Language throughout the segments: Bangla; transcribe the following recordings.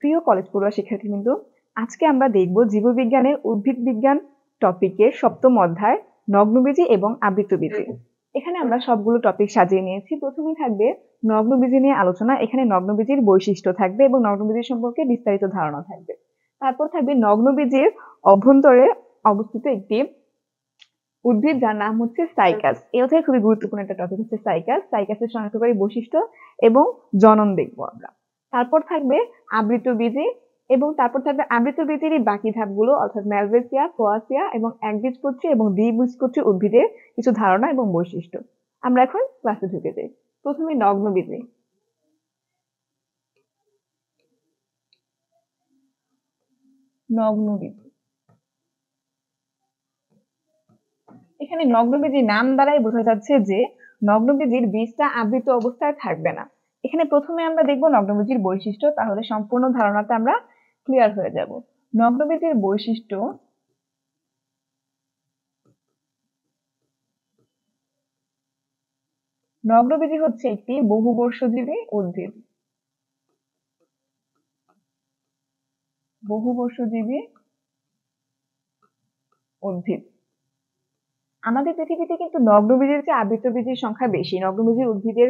প্রিয় কলেজ পড়ুয়া শিক্ষার্থীবৃন্দ, আজকে আমরা দেখব জীববিজ্ঞানের উদ্ভিদ বিজ্ঞান টপিকের সপ্তম অধ্যায় নগ্নবীজি এবং আবৃতবীজি। এখানে আমরা সবগুলো টপিক সাজিয়ে নিয়েছি। প্রথমেই থাকবে নগ্নবীজি নিয়ে আলোচনা। এখানে নগ্নবীজির বৈশিষ্ট্য থাকবে এবং নগ্নবীজি সম্পর্কে বিস্তারিত ধারণা থাকবে। তারপর থাকবে নগ্নবীজির অভ্যন্তরে অবস্থিত একটি উদ্ভিদ যার নাম হচ্ছে সাইকাস। এই অধ্যায়ে খুবই গুরুত্বপূর্ণ একটা টপিক হচ্ছে সাইকাস। সাইকাসের শনাক্তকারী বৈশিষ্ট্য এবং জনন দেখবো আমরা। তারপর থাকবে আবৃতবীজি এবং তারপর থাকবে আবৃতবীজিরই বাকি ধাপগুলো, অর্থাৎ ম্যালভেসিয়া, কোয়াসিয়া এবং একবীজপত্রী এবং দ্বিবীজপত্রী উদ্ভিদের কিছু ধারণা এবং বৈশিষ্ট্য। আমরা এখন ক্লাসে ঢুকে যাই। প্রথমে নগ্নবীজি। নগ্নবীজি, এখানে নগ্নবীজির নাম দ্বারাই বোঝা যাচ্ছে যে নগ্নবীজির বীজটা আবৃত অবস্থায় থাকবে না। এখানে প্রথমে আমরা দেখব নগ্নবীজির বৈশিষ্ট্য, তাহলে সম্পূর্ণ ধারণাটা আমরা ক্লিয়ার হয়ে যাব। নগ্নবীজির বৈশিষ্ট্য, নগ্নবীজি হচ্ছে একটি বহুবর্ষজীবী উদ্ভিদ। বহুবর্ষজীবী উদ্ভিদ। আমাদের পৃথিবীতে কিন্তু নগ্নবীজির চেয়ে আবৃতবীজির সংখ্যা বেশি। নগ্নবীজির উদ্ভিদের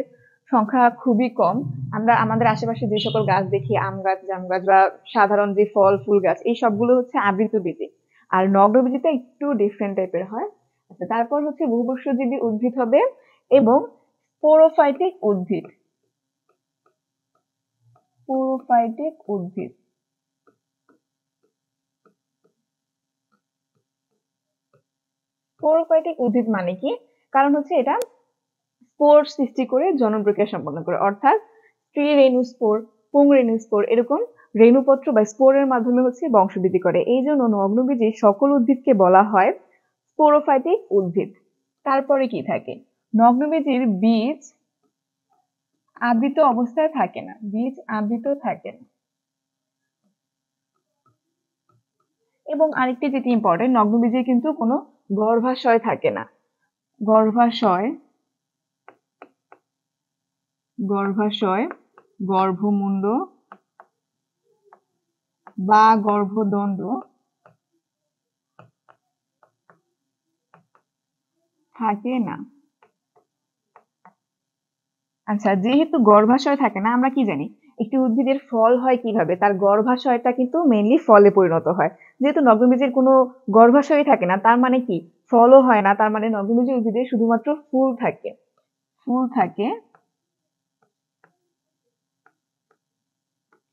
সংখ্যা খুবই কম। আমরা আমাদের আশেপাশে যে সকল গাছ দেখি, আম গাছ, জাম গাছ বা সাধারণ যে ফল ফুল গাছ, এই সবগুলো হচ্ছে আবৃতবীজি। আর নগ্নবীজিটা একটু ডিফারেন্ট টাইপের হয়। আচ্ছা, তারপর হচ্ছে বহুবর্ষজীবী উদ্ভিদ হবে এবং স্পোরোফাইটিক উদ্ভিদ। স্পোরোফাইটিক উদ্ভিদ। স্পোরোফাইটিক উদ্ভিদ মানে কি? কারণ হচ্ছে এটা স্পোর সৃষ্টি করে জনন প্রক্রিয়া সম্পন্ন করে, অর্থাৎ স্ত্রী রেণু স্পোর, পুংরেণু স্পোর, এরকম রেণুপত্র বা স্পোরের মাধ্যমে হচ্ছে বংশবৃদ্ধি করে। এই জন্য নগ্নবীজি সকল উদ্ভিদকে বলা হয় স্পোরোফাইটিক উদ্ভিদ। তারপরে কি থাকে? নগ্নবীজির বীজ আবৃত অবস্থায় থাকে না। বীজ আবৃত থাকে না। এবং আরেকটি যেটি ইম্পর্টেন্ট, নগ্নবীজির কিন্তু কোনো গর্ভাশয় থাকে না। গর্ভাশয়, গর্ভাশয়, গর্ভমুণ্ড বা গর্ভদণ্ড থাকে না। আচ্ছা, যেহেতু গর্ভাশয় থাকে না, আমরা কি জানি একটি উদ্ভিদের ফল হয় কিভাবে? তার গর্ভাশয়টা কিন্তু মেইনলি ফলে পরিণত হয়। যেহেতু নগ্নবীজের কোনো গর্ভাশয় থাকে না, তার মানে কি ফলও হয় না। তার মানে নগ্নবীজ উদ্ভিদে শুধুমাত্র ফুল থাকে। ফুল থাকে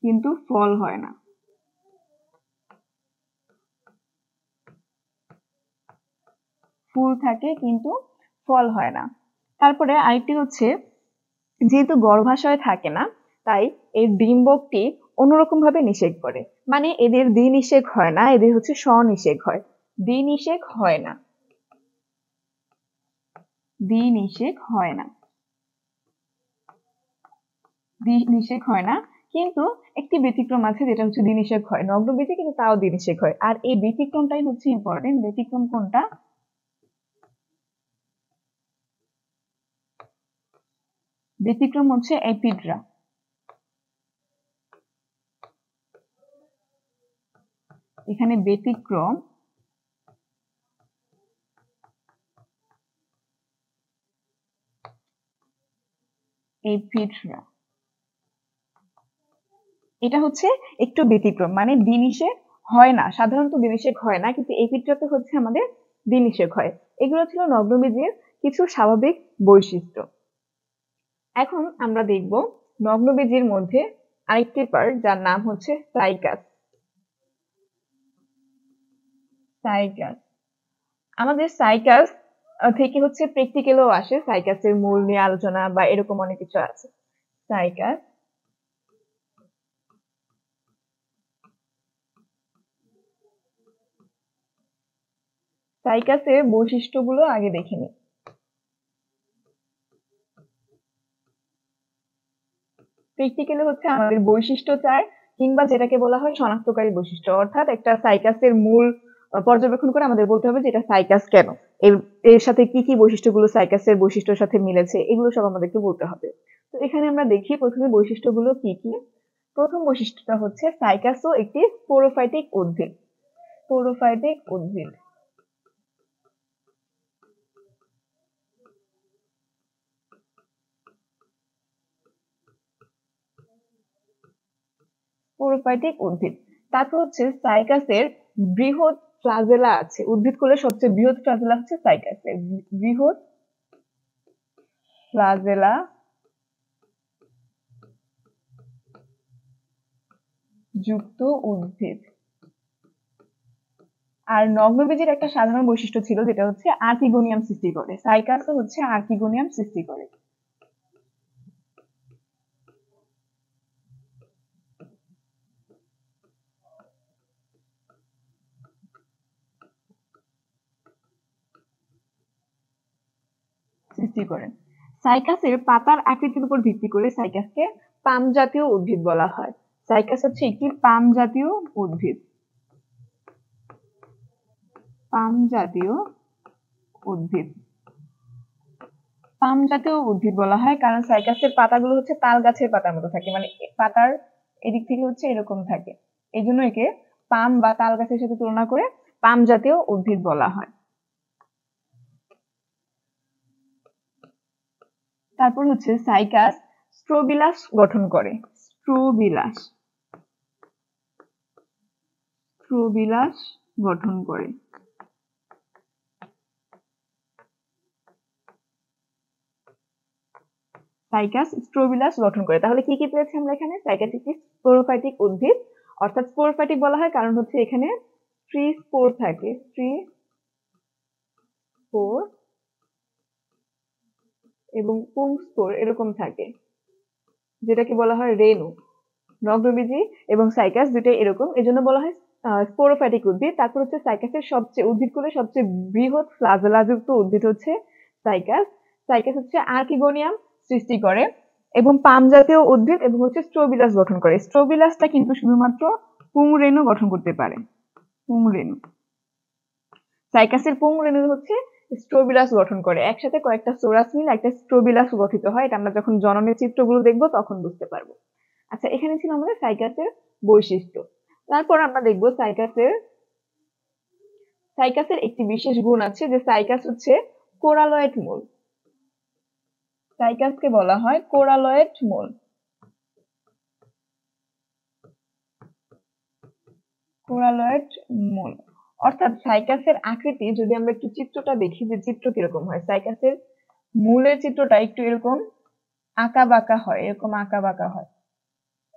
কিন্তু ফল হয় না। ফুল থাকে কিন্তু ফল হয় না। তারপরে আরেকটি হচ্ছে, যেহেতু গর্ভাশয় থাকে না, তাই এই ডিম্বকটি অন্যরকম ভাবে নিষেক করে। মানে এদের দ্বিনিষেক হয় না, এদের হচ্ছে স্বনিষেক হয়। দ্বিনিষেক হয় না। দ্বিনিষেক হয় না। দ্বিনিষেক হয় না, কিন্তু একটি ব্যতিক্রম আছে যেটা হচ্ছে দ্বিনিষেক হয়। নগ্নবীজি কিন্তু তাও দ্বিনিষেক হয়। আর এই ব্যতিক্রমটাই হচ্ছে ইম্পর্টেন্ট। ব্যতিক্রম কোনটা? ব্যতিক্রম হচ্ছে এপিড্রা। এখানে ব্যতিক্রম এপিড্রা। এটা হচ্ছে একটু ব্যতিক্রম, মানে দ্বিনিষেক হয় না। সাধারণত দ্বিনিষেক হয় না, কিন্তু এপিড্রাতে হচ্ছে আমাদের দ্বিনিষেক হয়। এগুলো ছিল নগ্নবীজির কিছু স্বাভাবিক বৈশিষ্ট্য। এখন আমরা দেখব নগ্নবীজির মধ্যে আরেকটি পার্ট যার নাম হচ্ছে সাইকাস। সাইকাস, আমাদের সাইকাস থেকে হচ্ছে প্র্যাকটিক্যালও আসে। সাইকাসের মূল নিয়ে আলোচনা বা এরকম অনেক কিছু আছে। সাইকাস, সাইকাসের বৈশিষ্ট্যগুলো আগে দেখে নিই। প্র্যাকটিক্যালি হচ্ছে আমাদের বৈশিষ্ট্য চায়, কিংবা যেটাকে বলা হয় শনাক্তকারী বৈশিষ্ট্য, অর্থাৎ একটা সাইকাসের মূল পর্যবেক্ষণ করে আমাদের বলতে হবে যে এটা সাইকাস কেন, এর এর সাথে কি কি বৈশিষ্ট্যগুলো সাইকাসের বৈশিষ্ট্যের সাথে মিলেছে, এগুলো সব আমাদেরকে বলতে হবে। তো এখানে আমরা দেখি প্রথমে বৈশিষ্ট্যগুলো কি কি। প্রথম বৈশিষ্ট্যটা হচ্ছে সাইকাসও একটি স্পোরোফাইটিক উদ্ভিদ। স্পোরোফাইটিক উদ্ভিদ। স্পোরোফাইটিক উদ্ভিদ। তারপর হচ্ছে সাইকাসের বৃহৎ ফ্লাজেলা আছে। উদ্ভিদকুলের সবচেয়ে বৃহৎ ফ্লাজেলা হচ্ছে সাইকাসের। বৃহৎ ফ্লাজেলা যুক্ত উদ্ভিদ। আর নগ্নবীজের একটা সাধারণ বৈশিষ্ট্য ছিল যেটা হচ্ছে আর্কিগোনিয়াম সৃষ্টি করে। সাইকাসও হচ্ছে আর্কিগোনিয়াম সৃষ্টি করে। সৃষ্টি করে। সাইকাসের পাতার আকৃতির উপর ভিত্তি করে সাইকাসকে পাম জাতীয় উদ্ভিদ বলা হয়। সাইকাস হচ্ছে একটি পাম জাতীয় উদ্ভিদ। পাম জাতীয় উদ্ভিদ। পাম জাতীয় উদ্ভিদ বলা হয় কারণ সাইকাসের পাতাগুলো হচ্ছে তাল গাছের পাতার মতো থাকে, মানে পাতার এদিক থেকে হচ্ছে এরকম থাকে, এই জন্য একে পাম বা তাল গাছের সাথে তুলনা করে পাম জাতীয় উদ্ভিদ বলা হয়। তারপর হচ্ছে সাইকাস স্ট্রোবিলাস গঠন করে। স্ট্রোবিলাস। স্ট্রোবিলাস গঠন করে। সাইকাস স্ট্রোবিলাস গঠন করে। তাহলে কি কি পেয়েছি আমরা এখানে? সাইকাস একটি স্পোরোফাইটিক উদ্ভিদ, অর্থাৎ স্পোরোফাইটিক বলা হয় কারণ হচ্ছে এখানে স্ত্রী স্পোর থাকে। স্ত্রী স্পোর এবং পুং স্পোর এরকম থাকে, যেটাকে বলা হয় রেণু। নগ্নবীজি এবং সাইকাস দুটোই এরকম, এজন্য বলা হয় স্পোরোফাইটিক উদ্ভিদ। তারপর হচ্ছে সাইকাসের সবচেয়ে উদ্ভিদকুলের সবচেয়ে বৃহৎ ফ্লাজেলাযুক্ত উদ্ভিদ হচ্ছে সাইকাস। সাইকাস হচ্ছে আর্কিগোনিয়াম সৃষ্টি করে এবং পাম জাতীয় উদ্ভিদ এবং হচ্ছে স্ট্রোবিলাস গঠন করে। স্ট্রোবিলাসটা কিন্তু শুধুমাত্র পুংরেণু গঠন করতে পারে। পুংরেণু। সাইকাসের পুংরেণু হচ্ছে স্ট্রোবিলাস গঠন করে। একসাথে কয়েকটা সোরাস মিলে একটা স্ট্রোবিলাস গঠিত হয়। এটা আমরা যখন জননের চিত্রগুলো দেখবো তখন বুঝতে পারবো। আচ্ছা, এখানে ছিল আমাদের সাইকাসের বৈশিষ্ট্য। তারপর আমরা দেখবো সাইকাসের একটি বিশেষ গুণ আছে যে সাইকাস হচ্ছে কোরালয়েড মূল। সাইকাসকে বলা হয় কোরালয়েড মূল। কোরালয়েড মূল অর্থাৎ সাইকাসের আকৃতি যদি আমরা একটু চিত্রটা দেখি যে চিত্র কিরকম হয়, সাইকাসের মূলের চিত্রটা একটু এরকম আঁকা বাঁকা হয়, এরকম আঁকা বাঁকা হয়।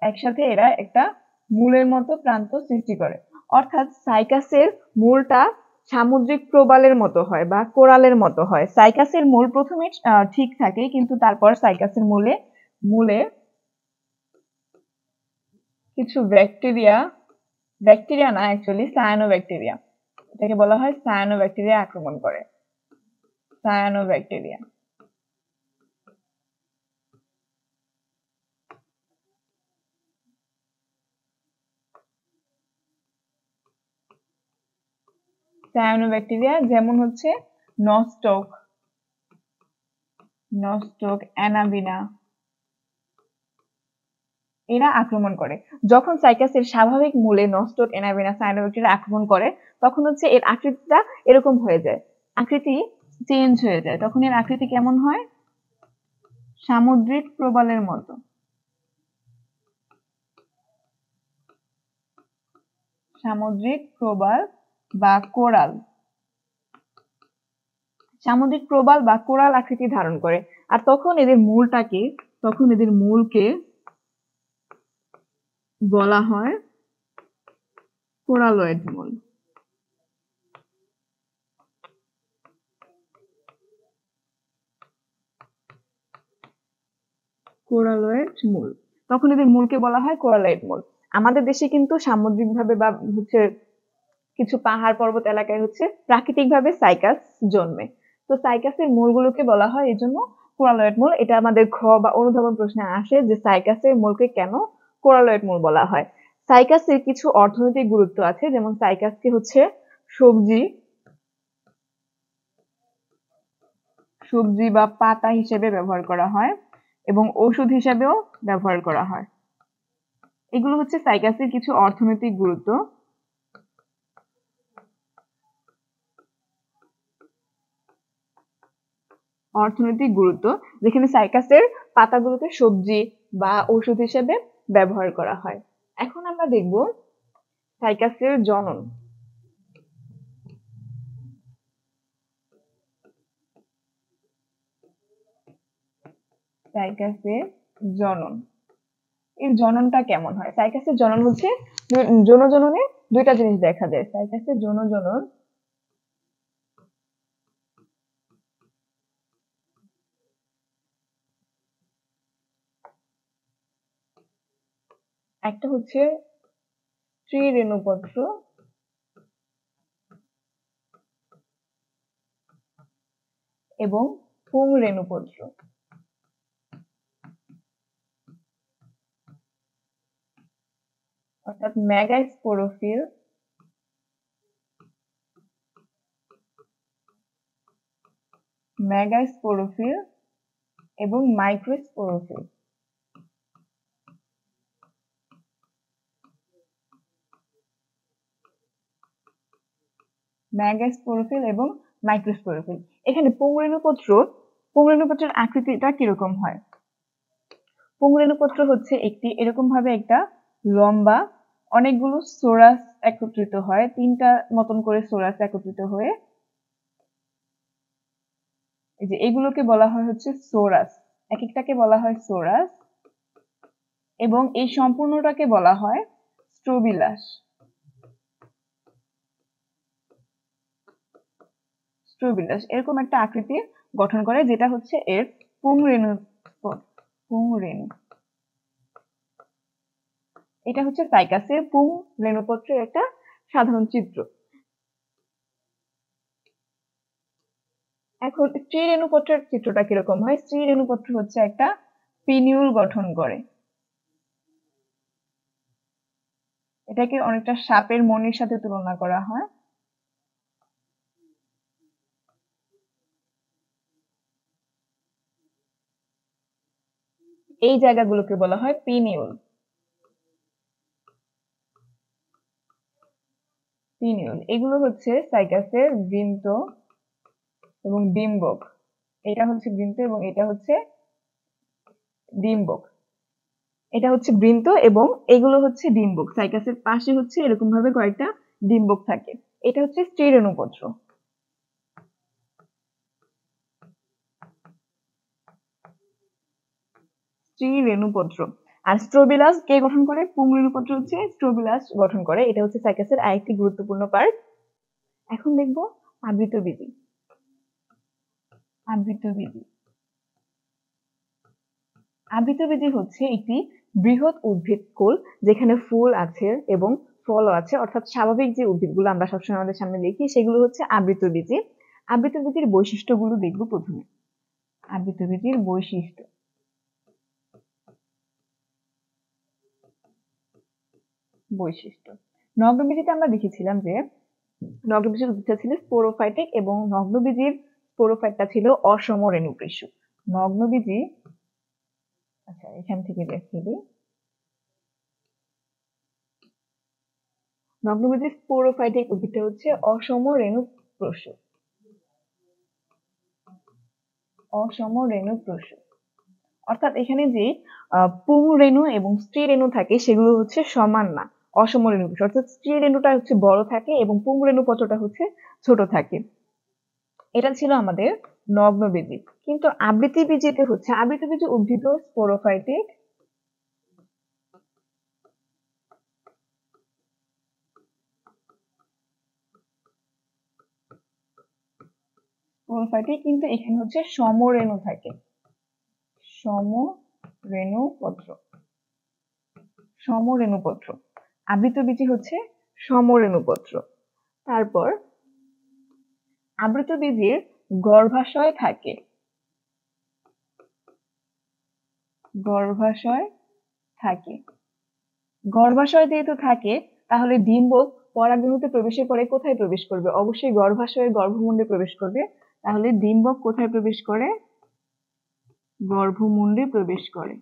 একসাথে এরা একটা মূলের মতো প্রান্ত সৃষ্টি করে, অর্থাৎ সাইকাসের মূলটা সামুদ্রিক প্রবালের মতো হয় বা কোরালের মতো হয়। সাইকাসের মূল প্রথমে ঠিক থাকে, কিন্তু তারপর সাইকাসের মূলে কিছু ব্যাকটেরিয়া না, অ্যাকচুয়ালি সায়ানোব্যাকটেরিয়া, এটাকে বলা হয় সায়ানোব্যাকটেরিয়া আক্রমণ করে। সায়ানোব্যাকটেরিয়া। সায়ানোব্যাকটেরিয়া যেমন হচ্ছে নস্টক, অ্যানাবিনা, এরা আক্রমণ করে। যখন সাইকাসের স্বাভাবিক মূলে নস্টক, অ্যানাবিনা, সায়ানোব্যাকটেরিয়া আক্রমণ করে তখন হচ্ছে এর আকৃতিটা এরকম হয়ে যায়, আকৃতি চেঞ্জ হয়ে যায়। তখন এর আকৃতি কেমন হয়? সামুদ্রিক প্রবালের মতো। সামুদ্রিক প্রবাল বা কোরাল। সামুদ্রিক প্রবাল বা কোরাল আকৃতি ধারণ করে। আর তখন এদের মূলকে বলা হয় কোরালয়েড মূল। কোরালয়েড মূল। তখন এদের মূলকে বলা হয় কোরালয়েড মূল। আমাদের দেশে কিন্তু সামুদ্রিক ভাবে বা হচ্ছে কিছু পাহাড় পর্বত এলাকায় হচ্ছে প্রাকৃতিক ভাবে সাইকাস জন্মে। তো সাইকাসের মূলগুলোকে বলা হয় এই জন্য কোরালয়েড মূল। এটা আমাদের ঘ বা অনুধাবন প্রশ্নে আসে যে সাইকাসের মূলকে কেন কোরালয়েড মূল বলা হয়। সাইকাসের কিছু অর্থনৈতিক গুরুত্ব আছে, যেমন সাইকাসকে হচ্ছে সবজি বা পাতা হিসেবে ব্যবহার করা হয় এবং ওষুধ হিসেবেও ব্যবহার করা হয়। এগুলো হচ্ছে সাইকাসের কিছু অর্থনৈতিক গুরুত্ব। যেখানে সাইকাসের পাতাগুলোকে সবজি বা ঔষধ হিসেবে ব্যবহার করা হয়। এখন আমরা দেখব সাইকাসের জনন। সাইকাসের জনন, এর জননটা কেমন হয়? সাইকাসের জনন হচ্ছে যৌন জননে দুইটা জিনিস দেখা যায়। সাইকাসের যৌন জনন একটা হচ্ছে স্ত্রী রেণুপত্র এবং পুং রেণুপত্র। অর্থাৎ মেগাস্পোরোফিল এবং মাইক্রোস্পোরোফিল। মেগাস্পোরোফিল এবং মাইক্রোস্পোরোফিল। এখানে পুংরেণুপত্রের আকৃতিটা কিরকম হয়? পুংরেণুপত্র হচ্ছে একটি এরকম ভাবে একটা লম্বা, অনেকগুলো সোরাস একত্রিত হয়, তিনটা মতন করে সোরাস একত্রিত হয়ে, এই যে এগুলোকে বলা হয় হচ্ছে সোরাস, এক একটাকে বলা হয় সোরাস, এবং এই সম্পূর্ণটাকে বলা হয় স্ট্রোবিলাস। এরকম একটা আকৃতি গঠন করে, যেটা হচ্ছে এর পুংরেণু। এটা হচ্ছে সাইকাসের পুং রেণুপত্রের একটা সাধারণ চিত্র। এখন স্ত্রী রেণুপত্রের চিত্রটা কিরকম হয়? স্ত্রী রেণুপত্র হচ্ছে একটা পিনিউল গঠন করে। এটাকে অনেকটা সাপের মনির সাথে তুলনা করা হয়। এই জায়গাগুলোকে বলা হয় পিনিউল। এগুলো হচ্ছে সাইকাসের বৃন্ত এবং ডিম্বক। এটা হচ্ছে বৃন্ত এবং এটা হচ্ছে ডিম্বক। এটা হচ্ছে বৃন্ত এবং এগুলো হচ্ছে ডিম্বক। সাইকাসের পাশে হচ্ছে এরকম ভাবে কয়েকটা ডিম্বক থাকে। এটা হচ্ছে স্ত্রী রেণুপত্র। আর স্ট্রোবিলাস কে গঠন করে? পুং রেণুপত্র হচ্ছে স্ট্রোবিলাস গঠন করে। এটা হচ্ছে সাইকাসের আরেকটি গুরুত্বপূর্ণ পার্ট। এখন দেখবো আবৃতবীজি। আবৃতবীজি হচ্ছে একটি বৃহৎ উদ্ভিদকুল, যেখানে ফুল আছে এবং ফলও আছে, অর্থাৎ স্বাভাবিক যে উদ্ভিদগুলো আমরা সবসময় আমাদের সামনে দেখি সেগুলো হচ্ছে আবৃতবীজি। আবৃতবীজির বৈশিষ্ট্যগুলো দেখব প্রথমে। আবৃতবীজির বৈশিষ্ট্য। নগ্নবীজিতে আমরা দেখেছিলাম যে নগ্নবীজির উদ্ভিদটা ছিল স্পোরোফাইটিক এবং নগ্নবীজির স্পোরোফাইটটা ছিল অসম রেণুপৃষ্ঠ। নগ্নবীজি, আচ্ছা এখান থেকে দেখিয়ে দিই। নগ্নবীজির স্পোরোফাইটিক উদ্ভিদটা হচ্ছে অসম রেণুপ্রসূ। অর্থাৎ এখানে যে পুং রেণু এবং স্ত্রী রেণু থাকে সেগুলো হচ্ছে সমান না, অসম রেণুপ্রসূ। অর্থাৎ স্ত্রী রেণুটা হচ্ছে বড় থাকে এবং পুং রেণুপত্রটা হচ্ছে ছোট থাকে। এটা ছিল আমাদের নগ্নবীজি। কিন্তু আবৃতবীজিতে হচ্ছে, আবৃতবীজি উদ্ভিদ স্পোরোফাইটিক কিন্তু এখানে হচ্ছে সমরেণু থাকে, সমরেণুপত্র। আবৃতবীজি হচ্ছে সমরেণুপত্র। তারপর আবৃতবীজির গর্ভাশয় থাকে, গর্ভাশয় যেহেতু থাকে তাহলে ডিম্বক পরাগরেণুতে প্রবেশের পরে কোথায় প্রবেশ করবে? অবশ্যই গর্ভাশয়ের গর্ভমুণ্ডে প্রবেশ করবে। তাহলে ডিম্বক কোথায় প্রবেশ করে? গর্ভমুণ্ডে প্রবেশ করে।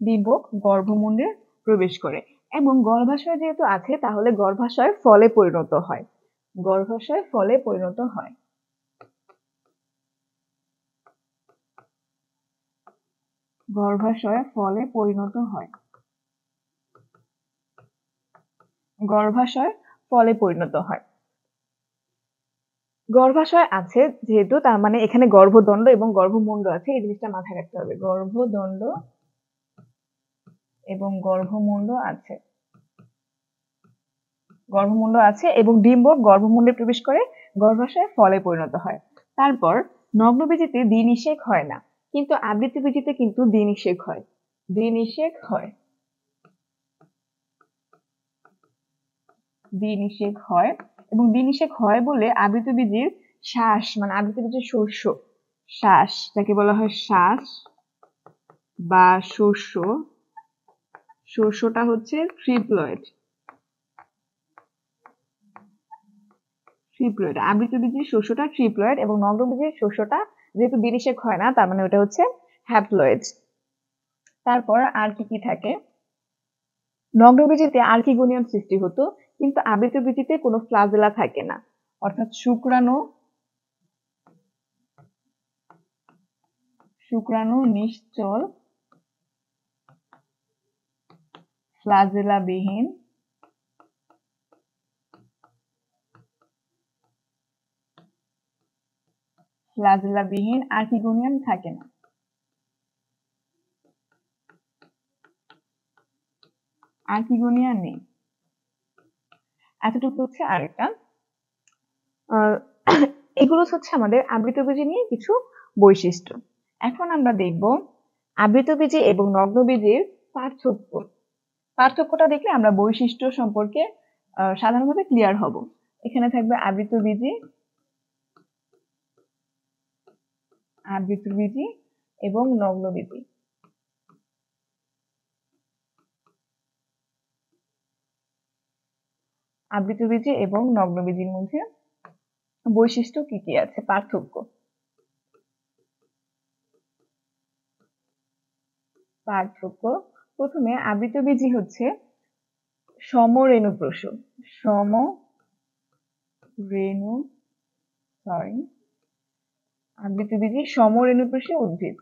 ডিম্বক গর্ভমুণ্ডে প্রবেশ করে এবং গর্ভাশয় যেহেতু আছে তাহলে গর্ভাশয় ফলে পরিণত হয়। গর্ভাশয় ফলে পরিণত হয়। গর্ভাশয় ফলে পরিণত হয়। গর্ভাশয় ফলে পরিণত হয়। গর্ভাশয় আছে যেহেতু তার মানে এখানে গর্ভদণ্ড এবং গর্ভমুণ্ড আছে, এই জিনিসটা মাথায় রাখতে হবে। গর্ভদণ্ড এবং গর্ভমুণ্ড আছে। গর্ভমুণ্ড আছে এবং ডিম্বক গর্ভমুণ্ডে প্রবেশ করে গর্ভাশয় ফলে পরিণত হয়। তারপর নগ্নবীজিতে দ্বিনিষেক হয় না, কিন্তু আবৃতবীজিতে কিন্তু দ্বিনিষেক হয়। দ্বিনিষেক হয়। দ্বিনিষেক হয় এবং দ্বিনিষেক হয় বলে আবৃতবীজির শ্বাস মানে আবৃতবীজির শস্য শ্বাস যাকে বলা হয় শ্বাস বা শস্য, শস্যটা হচ্ছে ট্রিপ্লয়েড। ট্রিপ্লয়েড আবৃতবীজির শস্যটা ট্রিপ্লয়েড এবং নগ্নবীজির শস্যটা যেহেতু দ্বিনিষেক হয় না তার মানে ওটা হচ্ছে হ্যাপ্লয়েড। তারপর আর কি কি থাকে? নগ্নবীজিতে আর্কিগোনিয়াম সৃষ্টি হতো, কিন্তু আবৃতবীজিতে কোনো ফ্লাজেলা থাকে না, অর্থাৎ শুক্রাণু নিশ্চল ফ্লাজেলাবিহীন আর্কিগোনিয়াম থাকে না। আর্কিগোনিয়া নেই। এতটুকু হচ্ছে আরেকটা। এগুলো হচ্ছে আমাদের আবৃতবীজি নিয়ে কিছু বৈশিষ্ট্য। এখন আমরা দেখব আবৃতবীজি এবং নগ্নবীজির পার্থক্য। পার্থক্যটা দেখলে আমরা বৈশিষ্ট্য সম্পর্কে সাধারণভাবে ক্লিয়ার হব। এখানে থাকবে আবৃতবীজি এবং নগ্নবীজি। আবৃতবীজি এবং নগ্নবীজির মধ্যে বৈশিষ্ট্য কি কি আছে, পার্থক্য। প্রথমে আবৃতবীজি হচ্ছে সমরেণুপ্রসূ। আবৃতবীজি সমরেণুপ্রসূ উদ্ভিদ।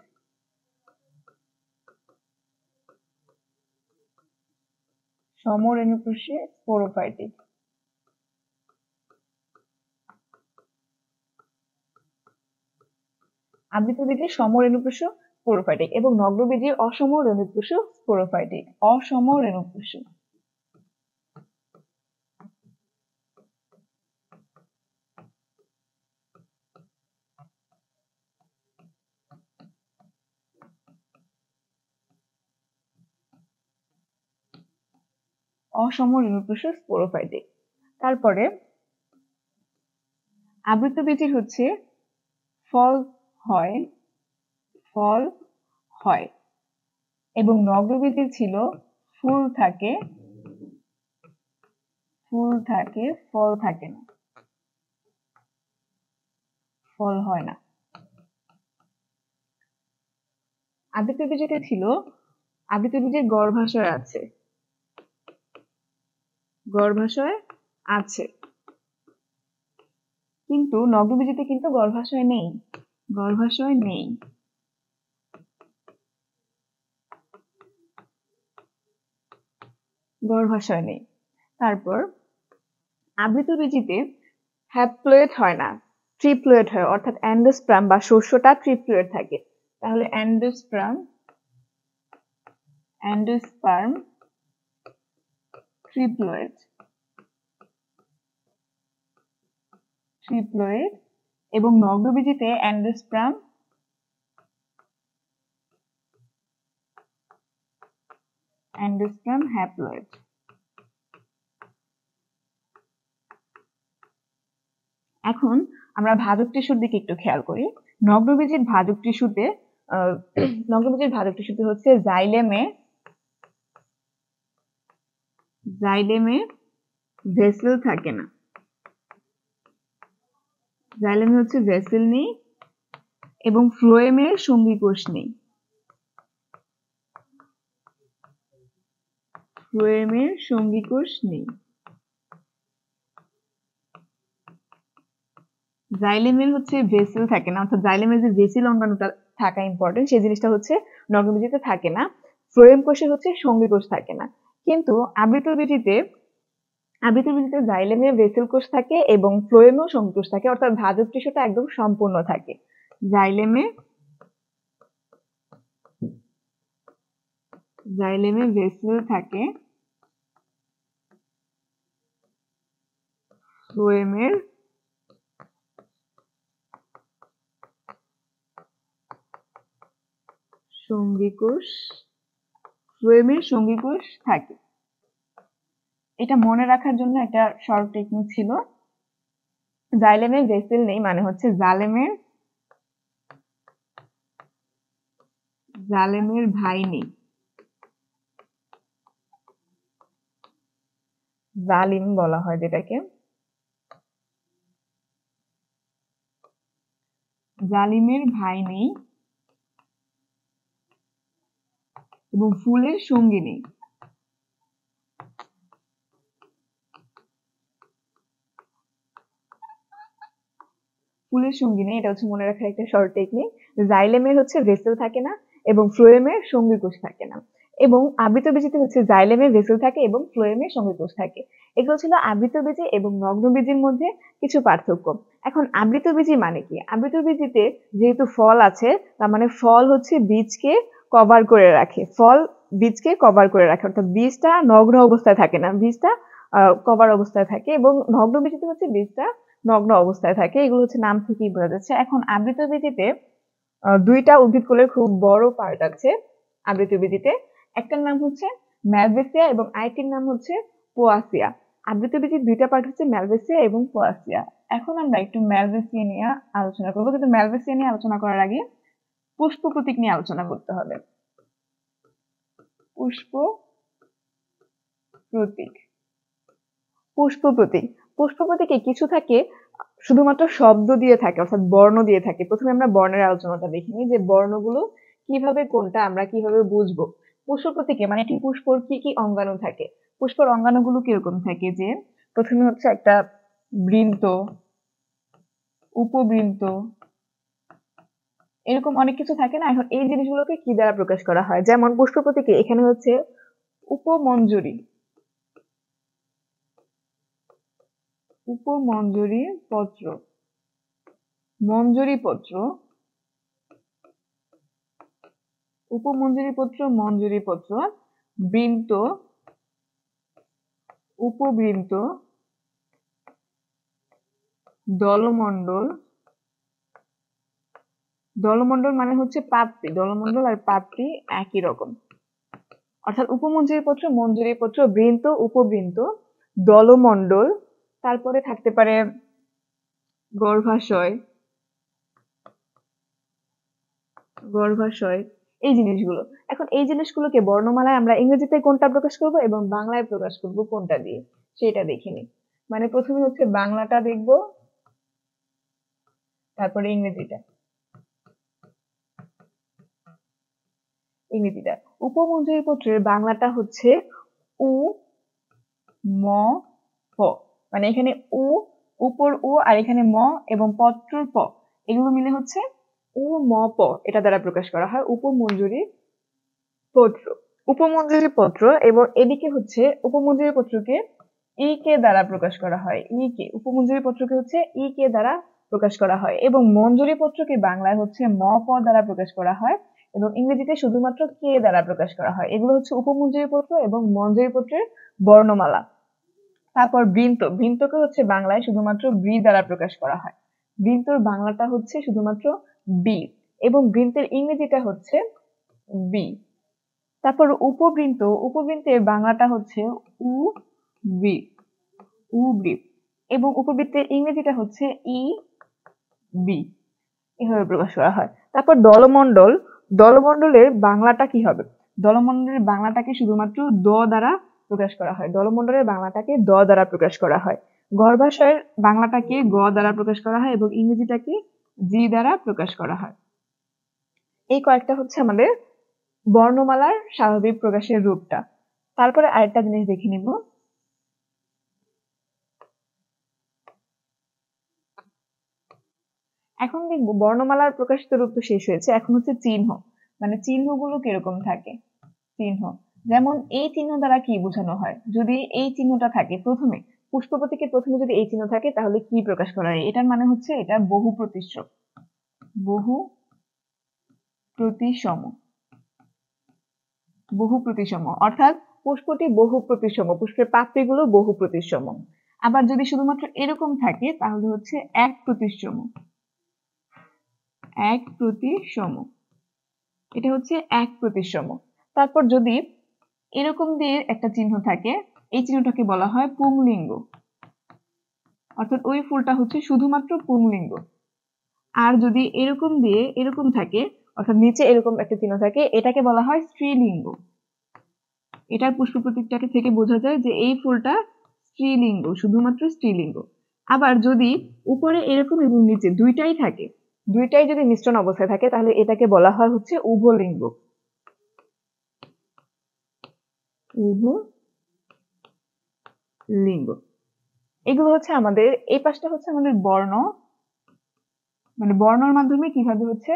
সমরেণুপ্রসূ স্পোরোফাইটিক। আবৃতবীজি সমরেণুপ্রসূ স্পোরোফাইটিক এবং নগ্নবীজি অসমরেণুপ্রসূ স্পোরোফাইটিক। অসমরেণুপ্রসূ। অসমরেণুপ্রসূ স্পোরোফাইটিক। তারপরে আবৃতবীজি হচ্ছে ফল হয় এবং নগ্নবীজির ছিল ফুল থাকে ফল থাকে না, ফল হয় না। আবৃতবীজিতে ছিল আবৃতবীজির গর্ভাশয় আছে কিন্তু নগ্নবীজিতে কিন্তু গর্ভাশয় নেই। তারপর আবৃতবীজিতে হ্যাপ্লয়েড হয় না, ট্রিপ্লয়েড হয়, অর্থাৎ অ্যান্ডোস্পার্ম বা শস্যটা ট্রিপ্লয়েড থাকে। তাহলে অ্যান্ডোস্পার্ম ট্রিপ্লয়েড এবং নগ্নবীজিতে অ্যান্ডোস্পার্ম হ্যাপ্লয়েড। এখন আমরা ভাজক টিস্যুর দিকে একটু খেয়াল করি। নগ্নবীজির ভাজক টিস্যুতে হচ্ছে জাইলেমে ভেসেল থাকে না। জাইলেমে হচ্ছে ভেসেল নেই এবং ফ্লোয়েমে সঙ্গী কোষ নেই। ফ্লোয়েমের সঙ্গীকোষ নেই। জাইলেমের হচ্ছে ভেসেল থাকে না, অর্থাৎ জাইলেমের যে ভেসিল অঙ্গাণুটা থাকা ইম্পর্টেন্ট, সেই জিনিসটা হচ্ছে নগ্নবীজিতে থাকে না। ফ্লোয়েম কোষে হচ্ছে সঙ্গীকোষ থাকে না। কিন্তু আবৃতবীজিতে জাইলেমে ভেসেল কোষ থাকে এবং ফ্লোয়েমেও সঙ্গীকোষ থাকে, অর্থাৎ ভাজক টিস্যুটা একদম সম্পূর্ণ থাকে। জাইলেমে ভেসেল থাকে, ফ্লোয়েমের সঙ্গীকোষ থাকে। এটা মনে রাখার জন্য একটা শর্ট টেকনিক ছিল, জাইলেমের ভেসেল নেই মানে হচ্ছে জালেমের ভাই নেই, জালিম বলা হয় যেটাকে। জালিমের ভাই নেই এবং ফুলের সঙ্গী নেই। ফুলের সঙ্গী নেই, এটা হচ্ছে মনে রাখার একটা শর্ট টেকনিক। জাইলেমের হচ্ছে ভেসেল থাকে না এবং ফ্লোয়েমের সঙ্গীকোষ থাকে না। এবং আবৃতবীজিতে হচ্ছে জাইলেমের ভেসেল থাকে এবং ফ্লোয়েমের সঙ্গীকোষ থাকে। এগুলো ছিল আবৃতবীজি এবং নগ্নবীজির মধ্যে কিছু পার্থক্য। এখন আবৃতবীজি মানে কি? আবৃতবীজিতে যেহেতু ফল আছে, তার মানে ফল হচ্ছে বীজকে কভার করে রাখে, অর্থাৎ বীজটা নগ্ন অবস্থায় থাকে না, বীজটা কভার অবস্থায় থাকে। এবং নগ্নবীজিতে হচ্ছে বীজটা নগ্ন অবস্থায় থাকে। এগুলো হচ্ছে নাম থেকেই বোঝা যাচ্ছে। এখন আবৃতবীজিতে দুইটা উদ্ভিদকুলের খুব বড় পার্ট আছে আবৃতবীজিতে। একটার নাম হচ্ছে ম্যালভেসিয়া এবং আরেকটির নাম হচ্ছে পোয়াসিয়া। আবৃতবীজির দুইটা পার্ট হচ্ছে ম্যালভেসিয়া এবং পোয়াসিয়া। এখন আমরা একটু ম্যালভেসিয়া নিয়ে আলোচনা করবো, কিন্তু ম্যালভেসিয়া নিয়ে আলোচনা করার আগে পুষ্প প্রতীক নিয়ে আলোচনা করতে হবে। পুষ্প প্রতীকে কিছু থাকে শুধুমাত্র শব্দ দিয়ে থাকে, অর্থাৎ বর্ণ দিয়ে থাকে। প্রথমে আমরা বর্ণের আলোচনাটা দেখিনি, যে বর্ণগুলো কিভাবে, কোনটা আমরা কিভাবে বুঝবো। পুষ্প প্রতীকে মানে একটি পুষ্পর কি কি অঙ্গাণু থাকে, পুষ্পর অঙ্গাণুগুলো কিরকম থাকে, যে প্রথমে হচ্ছে একটা বৃন্ত, উপবৃন্ত, এরকম অনেক কিছু থাকে না। এখন এই জিনিসগুলোকে কি দ্বারা প্রকাশ করা হয়? যেমন পুষ্প প্রতীকে এখানে হচ্ছে উপমঞ্জরি পত্র, মঞ্জরি পত্র, মঞ্জরি পত্র, বৃন্ত, উপবৃন্ত, দলমণ্ডল মানে হচ্ছে পাপড়ি, দলমণ্ডল আর পাপড়ি একই রকম। অর্থাৎ উপমঞ্জরি পত্র, বৃন্ত, উপবৃন্ত, দলমণ্ডল, তারপরে থাকতে পারে গর্ভাশয়, এই জিনিসগুলো। এখন এই জিনিসগুলোকে বর্ণমালায় আমরা ইংরেজিতে কোনটা প্রকাশ করব এবং বাংলায় প্রকাশ করব কোনটা দিয়ে, সেটা দেখে নিই। মানে প্রথমে হচ্ছে বাংলাটা দেখব, তারপরে ইংরেজিটা। উপমঞ্জরি পত্রের বাংলাটা হচ্ছে উ ম প, মানে এখানে উ, উপর উ, আর এখানে ম এবং পত্রর প, এগুলো মিলে হচ্ছে উ ম প, এটা দ্বারা প্রকাশ করা হয় উপমঞ্জরি পত্র। এবং এদিকে হচ্ছে উপমঞ্জরি পত্রকে ই কে দ্বারা প্রকাশ করা হয়, উপমঞ্জরি পত্রকে হচ্ছে ই কে দ্বারা প্রকাশ করা হয়। এবং মঞ্জরি পত্রকে বাংলায় হচ্ছে ম প দ্বারা প্রকাশ করা হয় এবং ইংরেজিতে শুধুমাত্র কে দ্বারা প্রকাশ করা হয়। এগুলো হচ্ছে উপমঞ্জরি পত্র এবং মঞ্জরি পত্রের বর্ণমালা। তারপর বৃন্তকে হচ্ছে বাংলায় শুধুমাত্র বৃ দ্বারা প্রকাশ করা হয়। বৃন্তর বাংলাটা হচ্ছে শুধুমাত্র বি এবং বৃন্তের ইংরেজিটা হচ্ছে বি। তারপর উপবৃন্তের বাংলাটা হচ্ছে উ বি, এবং উপবৃত্তের ইংরেজিটা হচ্ছে ই বি, এভাবে প্রকাশ করা হয়। তারপর দলমণ্ডলের বাংলাটা কি হবে? দলমণ্ডলের বাংলাটাকে শুধুমাত্র দ দ্বারা প্রকাশ করা হয়, গর্ভাশয়ের বাংলাটাকে গ দ্বারা প্রকাশ করা হয় এবং ইংরেজিটাকে জি দ্বারা প্রকাশ করা হয়। এই কয়েকটা হচ্ছে আমাদের বর্ণমালার স্বাভাবিক প্রকাশের রূপটা। তারপরে আরেকটা জিনিস দেখে নিব, এখন দেখবো বর্ণমালার প্রকাশিত রূপ তো শেষ হয়েছে, এখন হচ্ছে চিহ্ন, মানে চিহ্নগুলো কিরকম থাকে। চিহ্ন যেমন এই চিহ্ন দ্বারা কি বোঝানো হয়, যদি এই চিহ্নটা থাকে প্রথমে, পুষ্প প্রতীকের প্রথমে যদি এই চিহ্ন থাকে তাহলে কি প্রকাশ করা হয়, এটার মানে হচ্ছে এটা বহু প্রতিসম। বহু প্রতিসম, বহু প্রতিসম অর্থাৎ পুষ্পটি বহু প্রতিসম, পুষ্পের পাপড়িগুলো বহু প্রতিসম। আবার যদি শুধুমাত্র এরকম থাকে তাহলে হচ্ছে এক প্রতিসম, এক প্রতিসম, এটা হচ্ছে এক প্রতিসম। তারপর যদি এরকম দিয়ে একটা চিহ্ন থাকে, এই চিহ্নটাকে বলা হয় পুংলিঙ্গ, অর্থাৎ ওই ফুলটা হচ্ছে শুধুমাত্র পুংলিঙ্গ। আর যদি এরকম দিয়ে এরকম থাকে, অর্থাৎ নিচে এরকম একটা চিহ্ন থাকে, এটাকে বলা হয় স্ত্রীলিঙ্গ। এটার পুষ্প প্রতীকটাকে থেকে বোঝা যায় যে এই ফুলটা স্ত্রীলিঙ্গ, শুধুমাত্র স্ত্রীলিঙ্গ। আবার যদি উপরে এরকম এবং নিচে দুইটাই থাকে, দুইটাই যদি মিশ্রণ অবস্থায় থাকে তাহলে এটাকে বলা হয় হচ্ছে উভলিঙ্গ। উভলিঙ্গ। এগুলো হচ্ছে আমাদের, এই পাশটা হচ্ছে আমাদের বর্ণ, মানে বর্ণর মাধ্যমে কিভাবে হচ্ছে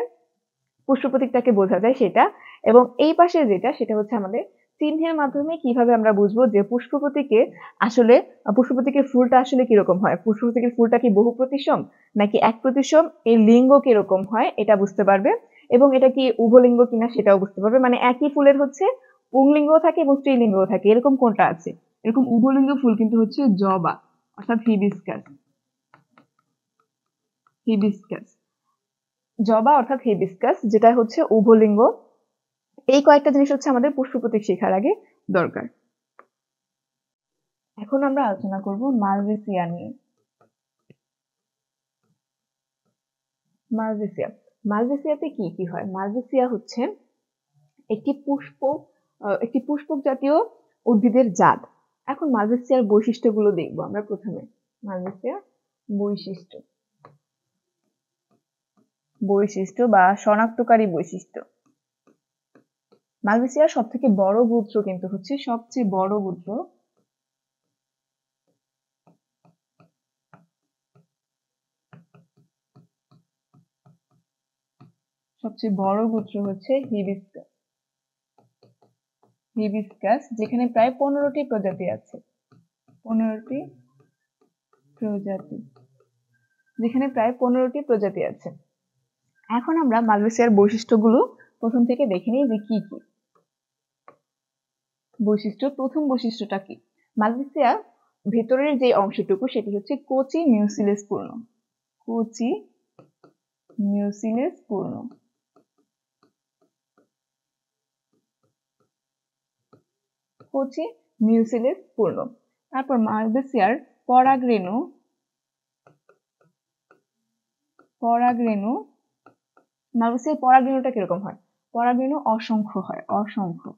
পুষ্প প্রতীকটাকে বোঝা যায় সেটা, এবং এই পাশে যেটা সেটা হচ্ছে আমাদের চিহ্নের মাধ্যমে কিভাবে আমরা বুঝবো যে পুষ্প প্রতীকে আসলে, পুষ্প প্রতীকের ফুলটা আসলে কিরকম হয়, পুষ্প প্রতীকের ফুলটা কি বহু প্রতিসম নাকি এক প্রতিসম, এই লিঙ্গ কিরকম হয় এটা বুঝতে পারবে, এবং এটা কি উভলিঙ্গ কিনা সেটাও বুঝতে পারবে। মানে একই ফুলের হচ্ছে পুংলিঙ্গ থাকে এবং স্ত্রীলিঙ্গ থাকে, এরকম কোনটা আছে, এরকম উভলিঙ্গ ফুল কিন্তু হচ্ছে জবা, অর্থাৎ হিবিস্কাস। হিবিস্কাস, জবা অর্থাৎ হিবিস্কাস, যেটা হচ্ছে উভলিঙ্গ। এই কয়েকটা জিনিস হচ্ছে আমাদের পুষ্প প্রতীক শেখার আগে দরকার। এখন আমরা আলোচনা করব মালভেসিয়া নিয়ে। মালভেসিয়া, মালভেসিয়াতে কি কি হয়, মালভেসিয়া হচ্ছে একটি একটি পুষ্পক জাতীয় উদ্ভিদের জাত। এখন মালভেসিয়ার বৈশিষ্ট্যগুলো দেখবো আমরা প্রথমে। মালভেসিয়ার বৈশিষ্ট্য, বৈশিষ্ট্য বা শনাক্তকারী বৈশিষ্ট্য। মালভেসিয়ার সব থেকে বড় গোত্র কিন্তু হচ্ছে, সবচেয়ে বড় গোত্র, সবচেয়ে বড় গোত্র হচ্ছে হিবিস্কাস। হিবিস্কাস, যেখানে প্রায় 15টি প্রজাতি আছে, 15টি প্রজাতি, যেখানে প্রায় 15টি প্রজাতি আছে। এখন আমরা মালভেসিয়ার বৈশিষ্ট্যগুলো প্রথম থেকে দেখে নিই যে কি কি বৈশিষ্ট্য। প্রথম বৈশিষ্ট্যটা কি, মালভেসিয়া ভেতরের যে অংশটুকু সেটি হচ্ছে কচি মিউসিলেস পূর্ণ, কচি মিউসিলেস পূর্ণ, কচি মিউসিলেস পূর্ণ। তারপর মালভেসিয়ার পরাগরেণু, পরাগরেণু, মালভেসিয়ার পরাগরেণুটা কিরকম হয়, পরাগরেণু অসংখ্য হয়, অসংখ্য,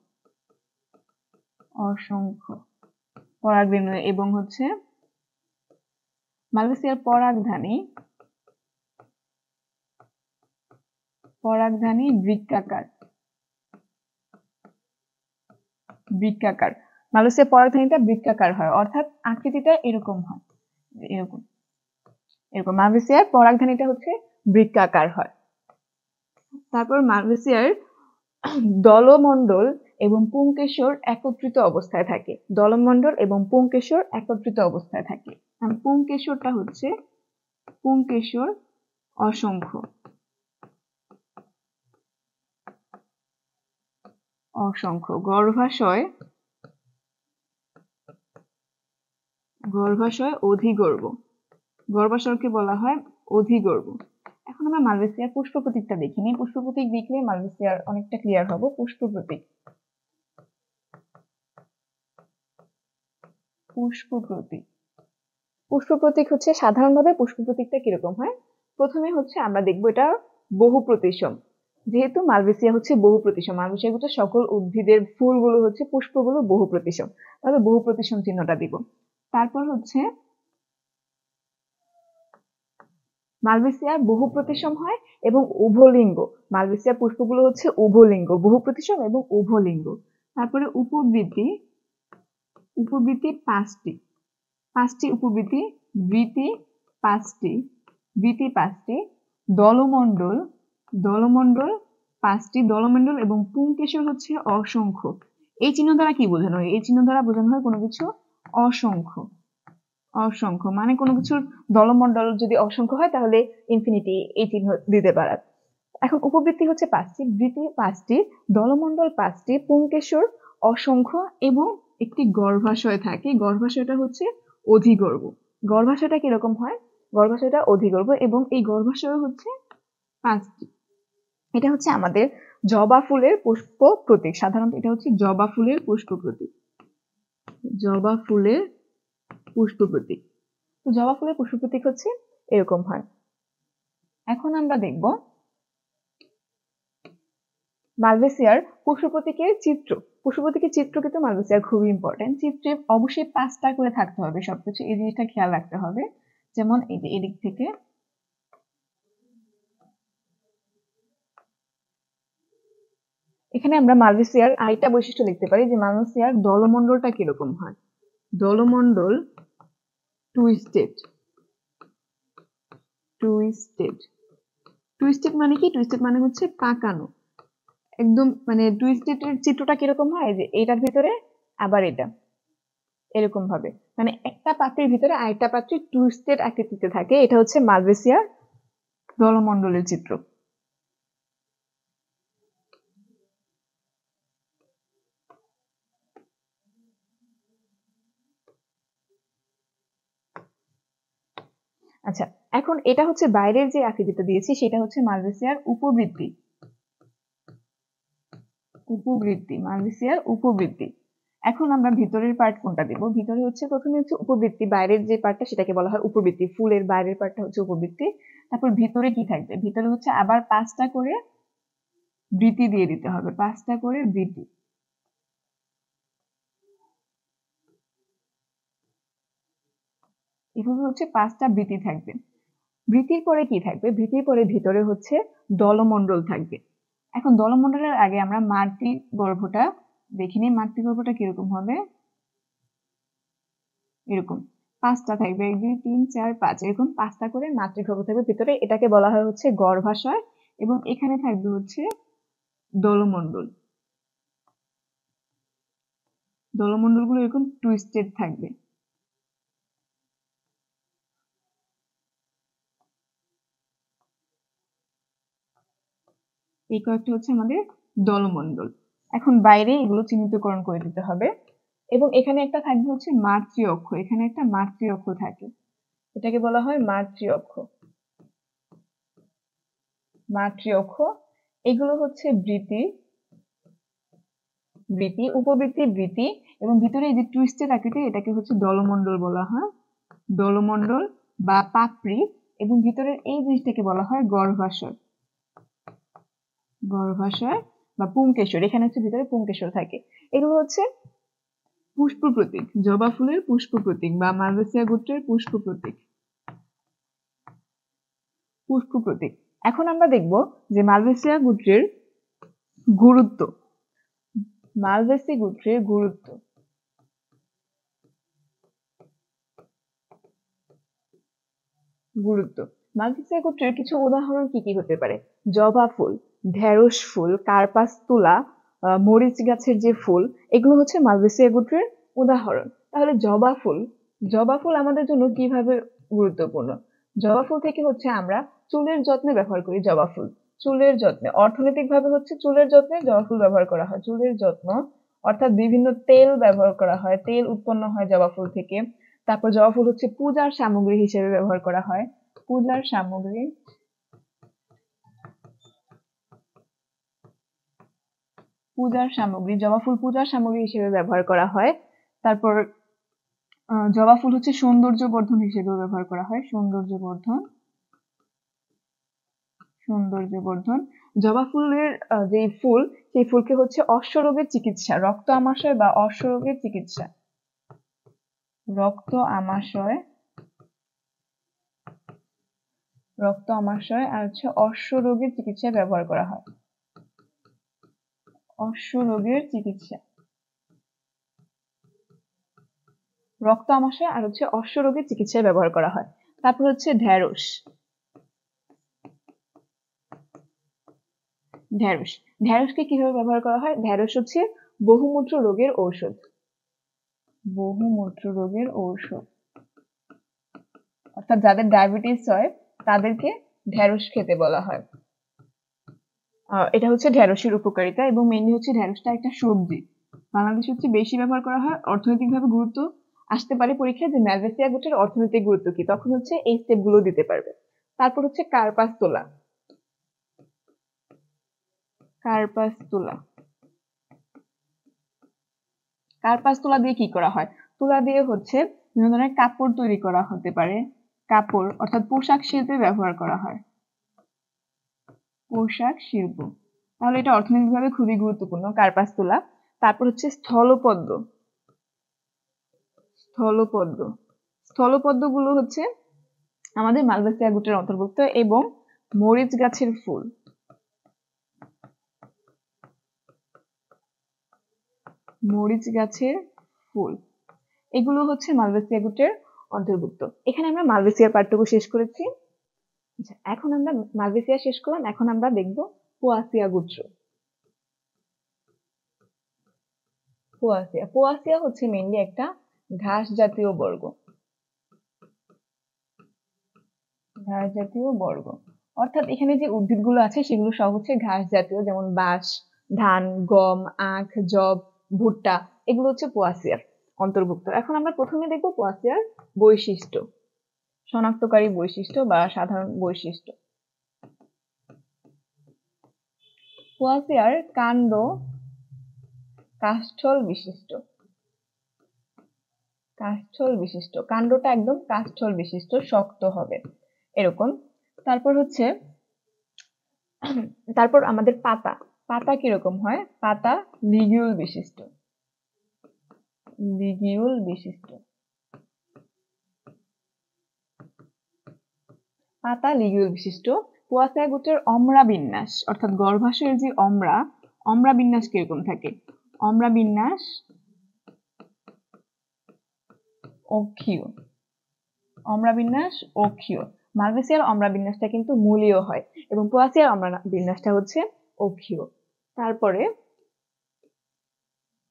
অসংখ্য পরাগরেণু, এবং হচ্ছে মালভেসিয়ার পরাগধানী, পরাগধানী বৃত্তাকার, বৃত্তাকার। মালভেসিয়ার পরাগধানীটা বৃত্তাকার হয়, অর্থাৎ আকৃতিটা এরকম হয়, এরকম এরকম। মালভেসিয়ার পরাগধানীটা হচ্ছে বৃত্তাকার হয়। তারপর মালভেসিয়ার দলমণ্ডল এবং পুংকেশর একত্রিত অবস্থায় থাকে, দলমণ্ডল এবং পুংকেশর একত্রিত অবস্থায় থাকে। পুংকেশরটা হচ্ছে, পুংকেশর অসংখ্য, অসংখ্য। গর্ভাশয়, গর্ভাশয় অধিগর্ভ, গর্ভাশয়কে বলা হয় অধিগর্ভ। এখন আমরা মালভেসিয়ার পুষ্প প্রতীকটা দেখি নিই, পুষ্প প্রতীক দেখলে মালভেসিয়ার অনেকটা ক্লিয়ার হবো। পুষ্প প্রতীক, পুষ্প প্রতীক, পুষ্প প্রতীক হচ্ছে সাধারণভাবে পুষ্প প্রতীকটা কিরকম হয়, প্রথমে হচ্ছে আমরা দেখবো এটা বহু প্রতিসম, যেহেতু মালভেসিয়া হচ্ছে বহু প্রতিসম, মালভেসিয়া হচ্ছে সকল উদ্ভিদের ফুলগুলো হচ্ছে পুষ্পগুলো বহু প্রতিসম, তাহলে বহু প্রতিসম চিহ্নটা দিব। তারপর হচ্ছে মালভেসিয়া বহু প্রতিসম হয় এবং উভলিঙ্গ, মালভেসিয়ার পুষ্পগুলো হচ্ছে উভলিঙ্গ, বহু প্রতিসম এবং উভলিঙ্গ। তারপরে উপবৃদ্ধি, উপবৃত্তি পাঁচটি উপবৃত্তি, বৃত্তি পাঁচটি, দলমণ্ডল পাঁচটি, দলমণ্ডল এবং পুংকেশর হচ্ছে অসংখ্য। এই চিহ্ন দ্বারা কি বোঝানো হয়? এই চিহ্ন দ্বারা বোঝানো হয় কোনো কিছু অসংখ্য মানে কোনো কিছুর দলমণ্ডল যদি অসংখ্য হয় তাহলে ইনফিনিটি এই চিহ্ন দিতে পারে। এখন উপবৃত্তি হচ্ছে পাঁচটি, বৃত্তি পাঁচটি, দলমণ্ডল পাঁচটি, পুংকেশর অসংখ্য এবং একটি গর্ভাশয় থাকে। গর্ভাশয়টা হচ্ছে অধিগর্ভ। গর্ভাশয়টা কিরকম হয়? গর্ভাশয়টা অধিগর্ভ এবং এই গর্ভাশয় হচ্ছে পাঁচটি। এটা হচ্ছে আমাদের জবা ফুলের পুষ্প প্রতীক। সাধারণত এটা হচ্ছে জবা ফুলের পুষ্প প্রতীক। জবা ফুলের পুষ্প প্রতীক। তো জবা ফুলের পুষ্প প্রতীক হচ্ছে এরকম হয়। এখন আমরা দেখব মালভেসিয়ার পুষ্প প্রতীকের চিত্র। পুষ্প প্রতীকের চিত্র কিন্তু মালভেসিয়ার খুবই ইম্পর্টেন্ট। চিত্রে অবশ্যই পাঁচটা করে থাকতে হবে সবকিছু, এই জিনিসটা খেয়াল রাখতে হবে। যেমন এই যে এদিক থেকে এখানে আমরা মালভেসিয়ার আরেকটা বৈশিষ্ট্য লিখতে পারি যে মালভেসিয়ার দলমণ্ডলটা কিরকম হয়। দলমণ্ডল টুইস্টেড মানে কি? টুইস্টেড মানে হচ্ছে পাকানো। একদম মানে টুইস্টেডের চিত্রটা কিরকম হয় যে এটার ভিতরে আবার এটা এরকম ভাবে, মানে একটা পাত্রের ভিতরে আরেকটা পাত্রে টুইস্টেড আকৃতিতে থাকে। এটা হচ্ছে মালভেসিয়ার দলমণ্ডলের চিত্র। আচ্ছা, এখন এটা হচ্ছে বাইরের যে আকৃতিটা দিয়েছি সেটা হচ্ছে মালভেসিয়ার উপবৃত্তি। এখন আমরা ভিতরের পার্ট কোনটা দেব? ভিতরে হচ্ছে প্রথমে হচ্ছে উপবৃত্তি, বাইরের যে পার্টটা সেটাকে বলা হয় উপবৃত্তি। ফুলের বাইরের পার্টটা হচ্ছে উপবৃত্তি। তারপর ভিতরে কি থাকবে? ভিতরে হচ্ছে আবার পাঁচটা করে বৃত্তি দিয়ে দিতে হবে, পাঁচটা করে বৃত্তি। এভাবে হচ্ছে পাঁচটা বৃত্তি থাকবে। বৃত্তির পরে কি থাকবে? বৃত্তির পরে ভিতরে হচ্ছে দলমণ্ডল থাকবে। এখন দলমণ্ডলের আগে আমরা মাতৃগর্ভটা দেখে নিই। মাতৃগর্ভটা কিরকম হবে? এরকম পাঁচটা থাকবে, 1 2 3 4 5 এরকম পাঁচটা করে মাতৃগর্ভ থাকবে ভিতরে। এটাকে বলা হয় হচ্ছে গর্ভাশয় এবং এখানে থাকবে হচ্ছে দলমণ্ডল। দলমণ্ডলগুলো এরকম টুইস্টেড থাকবে। এই কয়েকটা হচ্ছে আমাদের দলমণ্ডল। এখন বাইরে এগুলো চিহ্নিতকরণ করে দিতে হবে এবং এখানে একটা থাকবে হচ্ছে মাতৃ অক্ষ। এখানে একটা মাতৃ অক্ষ থাকে, এটাকে বলা হয় মাতৃ অক্ষ। এগুলো হচ্ছে বৃত্তি, উপবৃত্তি, বৃত্তি এবং ভিতরে এই যে টুইস্টেড আকৃতি এটাকে হচ্ছে দলমণ্ডল বলা হয়, দলমণ্ডল বা পাপড়ি। এবং ভিতরের এই জিনিসটাকে বলা হয় গর্ভাশয় বা পুংকেশর। এখানে হচ্ছে ভিতরে পুংকেশর থাকে। এগুলো হচ্ছে পুষ্প প্রতীক, জবা ফুলের পুষ্প প্রতীক বা মালভেসিয়া গোত্রের পুষ্প প্রতীক। এখন আমরা দেখব যে মালভেসিয়া গোত্রের গুরুত্ব। মালভেসি গোত্রের গুরুত্ব। মালভেসিয়া গোত্রের কিছু উদাহরণ কি কি হতে পারে? জবা ফুল, ঢেঁড়স ফুল, কার্পাস তুলা, মরিচ গাছের যে ফুল, এগুলো হচ্ছে মালভেসিয়া গোত্রের উদাহরণ। তাহলে জবা ফুল আমাদের জন্য কিভাবে গুরুত্বপূর্ণ? জবা ফুল থেকে হচ্ছে আমরা চুলের যত্নে ব্যবহার করি। জবা ফুল চুলের যত্নে, অর্থনৈতিকভাবে হচ্ছে চুলের যত্নে জবা ফুল ব্যবহার করা হয়। চুলের যত্ন অর্থাৎ বিভিন্ন তেল ব্যবহার করা হয়, তেল উৎপন্ন হয় জবা ফুল থেকে। তারপর জবা ফুল হচ্ছে পূজার সামগ্রী হিসেবে ব্যবহার করা হয়। পূজার সামগ্রী জবা ফুল পূজার সামগ্রী হিসেবে ব্যবহার করা হয়। তারপর জবা ফুল হচ্ছে সৌন্দর্য বর্ধন হিসেবে ব্যবহার করা হয়। সৌন্দর্য বর্ধন। জবা ফুলের যে ফুল, সেই ফুলকে হচ্ছে অশ্বরোগের চিকিৎসা, রক্ত আমাশয় বা অশ্বরোগের চিকিৎসা, রক্ত আমাশয় আর হচ্ছে অশ্বরোগের চিকিৎসায় ব্যবহার করা হয়। অশ্বরোগের চিকিৎসা। রক্ত আমাশয় আর হচ্ছে অশ্বরোগের চিকিৎসায় ব্যবহার করা হয়। তারপর হচ্ছে ঢ্যাঁড়স। ঢ্যাঁড়স ঢ্যাঁড়সকে কিভাবে ব্যবহার করা হয়? ঢ্যাঁড়স হচ্ছে বহুমূত্র রোগের ঔষধ। বহুমূত্র রোগের ঔষধ, অর্থাৎ যাদের ডায়াবেটিস হয় তাদেরকে ঢ্যাঁড়স খেতে বলা হয়। এটা হচ্ছে ঢ্যাঁড়সের উপকারিতা, এবং মেইনলি হচ্ছে ঢ্যাঁড়সটা একটা সবজি। বাংলাদেশে হচ্ছে বেশি ব্যবহার করা হয়। অর্থনৈতিকভাবে গুরুত্ব আসতে পারে পরীক্ষায়, যে ম্যালভেসিয়া গোটের অর্থনৈতিক গুরুত্ব কি, তখন হচ্ছে এই স্টেপগুলো দিতে পারবে। তারপর হচ্ছে কার্পাস তোলা। কার্পাস তোলা, কার্পাস তুলা দিয়ে কি করা হয়? তুলা দিয়ে হচ্ছে বিভিন্ন ধরনের কাপড় তৈরি করা হতে পারে। কাপড় অর্থাৎ পোশাক শিল্পে ব্যবহার করা হয়। পোশাক শিল্প, তাহলে এটা অর্থনৈতিকভাবে খুবই গুরুত্বপূর্ণ কার্পাস তুলা। তারপর হচ্ছে স্থলপদ্ম। স্থলপদ্ম, স্থলপদ্মগুলো হচ্ছে আমাদের মালভেসিয়া গুটের অন্তর্ভুক্ত। এবং মরিচ গাছের ফুল। মরিচ গাছের ফুল, এগুলো হচ্ছে মালভেসিয়া গুটের অন্তর্ভুক্ত। এখানে আমরা মালভেসিয়ার পার্টটুকু শেষ করেছি। আচ্ছা, এখন আমরা মালভেসিয়া শেষ করলাম, এখন আমরা দেখব পোয়াসিয়া গোত্র। পোয়াসিয়া, পোয়াসিয়া হচ্ছে মেইনলি একটা ঘাস জাতীয় বর্গ। ঘাস জাতীয় বর্গ, অর্থাৎ এখানে যে উদ্ভিদগুলো আছে সেগুলো সব হচ্ছে ঘাস জাতীয়, যেমন বাঁশ, ধান, গম, আখ, যব, ভুট্টা, এগুলো হচ্ছে পোয়াসিয়ার অন্তর্ভুক্ত। এখন আমরা প্রথমে দেখব পোয়াসিয়ার বৈশিষ্ট্য, শনাক্তকারী বৈশিষ্ট্য বা সাধারণ বৈশিষ্ট্য। পোয়াসিয়ার কাণ্ড কাষ্ঠল বিশিষ্ট। কাষ্ঠল বিশিষ্ট, কাণ্ডটা একদম কাষ্ঠল বিশিষ্ট, শক্ত হবে এরকম। তারপর হচ্ছে তারপর আমাদের পাতা, পাতা কিরকম হয়? পাতা লিগিউল বিশিষ্ট। লিগিউল বিশিষ্ট, পাতা লিগিউল বিশিষ্ট। পোয়াসিয়া গোত্রের অমরা বিন্যাস, অর্থাৎ গর্ভাশয়ের যে অমরা বিন্যাস কিরকম থাকে? অমরা বিন্যাস অক্ষীয়। অমরা বিন্যাস অক্ষীয়। মালভেসিয়ার অমরা বিন্যাসটা কিন্তু মূলীয় হয়, এবং পোয়াসিয়ার অমরা বিন্যাসটা হচ্ছে অক্ষীয়। তারপরে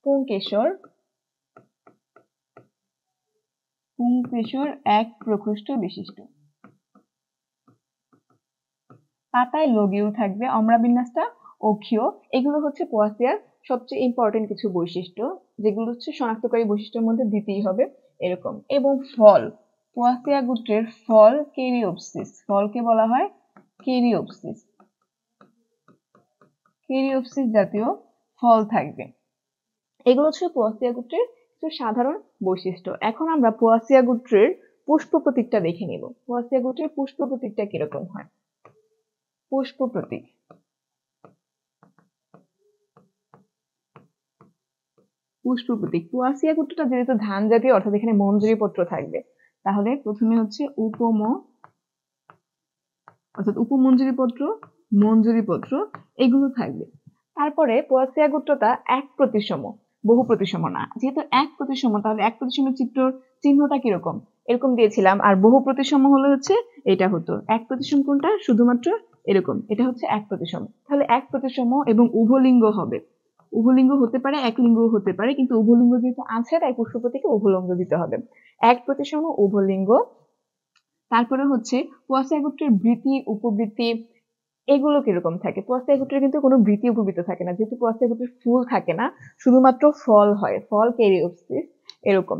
পুংকেশর। পুংকেশর এক প্রকোষ্ঠ বিশিষ্ট। পাতায় লবিউল থাকবে, অমরা বিন্যাসটা অক্ষীয়। এগুলো হচ্ছে পোয়াসিয়ার সবচেয়ে ইম্পর্টেন্ট কিছু বৈশিষ্ট্য, যেগুলো হচ্ছে শনাক্তকারী বৈশিষ্ট্যের মধ্যে দিতেই হবে এরকম। এবং ফল, পোয়াসিয়া গোত্রের ফল কেরিওপসিস। ফলকে বলা হয় কেরিওপসিস। কেরিওপসিস জাতীয় ফল থাকবে। এগুলো হচ্ছে পোয়াসিয়া গোত্রের কিছু সাধারণ বৈশিষ্ট্য। এখন আমরা পোয়াসিয়া গোত্রের পুষ্প প্রতীকটা দেখে নিব। পোয়াসিয়া গোত্রের পুষ্প প্রতীকটা কিরকম হয়? পুষ্প প্রতীক, পুষ্প প্রতীক। পোয়াসিয়া গোত্রটা যেহেতু ধান জাতীয়, অর্থাৎ এখানে মঞ্জুরি পত্র থাকবে, তাহলে প্রথমে হচ্ছে অর্থাৎ উপমঞ্জুরি পত্র, মঞ্জুরি পত্র, এগুলো থাকবে। তারপরে পোয়াসিয়া গোত্রটা এক প্রতিসম, বহু প্রতিসম না। যেহেতু এক প্রতিসম, তাহলে এক প্রতিসমের চিহ্নটা কিরকম? এরকম দিয়েছিলাম। আর বহু প্রতিসম হলে হচ্ছে এটা হতো। এক প্রতিসম কোনটা? শুধুমাত্র এরকম, এটা হচ্ছে এক প্রতিসম। তাহলে এক প্রতিসম এবং উভলিঙ্গ হবে। উভলিঙ্গ হতে পারে, এক লিঙ্গ হতে পারে, কিন্তু উভলিঙ্গ যেহেতু আছে তাই পুষ্প প্রতীকে উভলিঙ্গ দিতে হবে। এক প্রতিসম উভলিঙ্গ। তারপরে হচ্ছে পোয়াসিয়া গোত্রের বৃতি, উপবৃত্তি, এগুলো কিরকম থাকে? পোয়াসিয়া গোত্রের কিন্তু কোনো বৃতি উপবৃত্ত থাকে না, যেহেতু পোয়াসিয়া গোত্রের ফুল থাকে না, শুধুমাত্র ফল হয়, ফল কেরিওপসিস এরকম।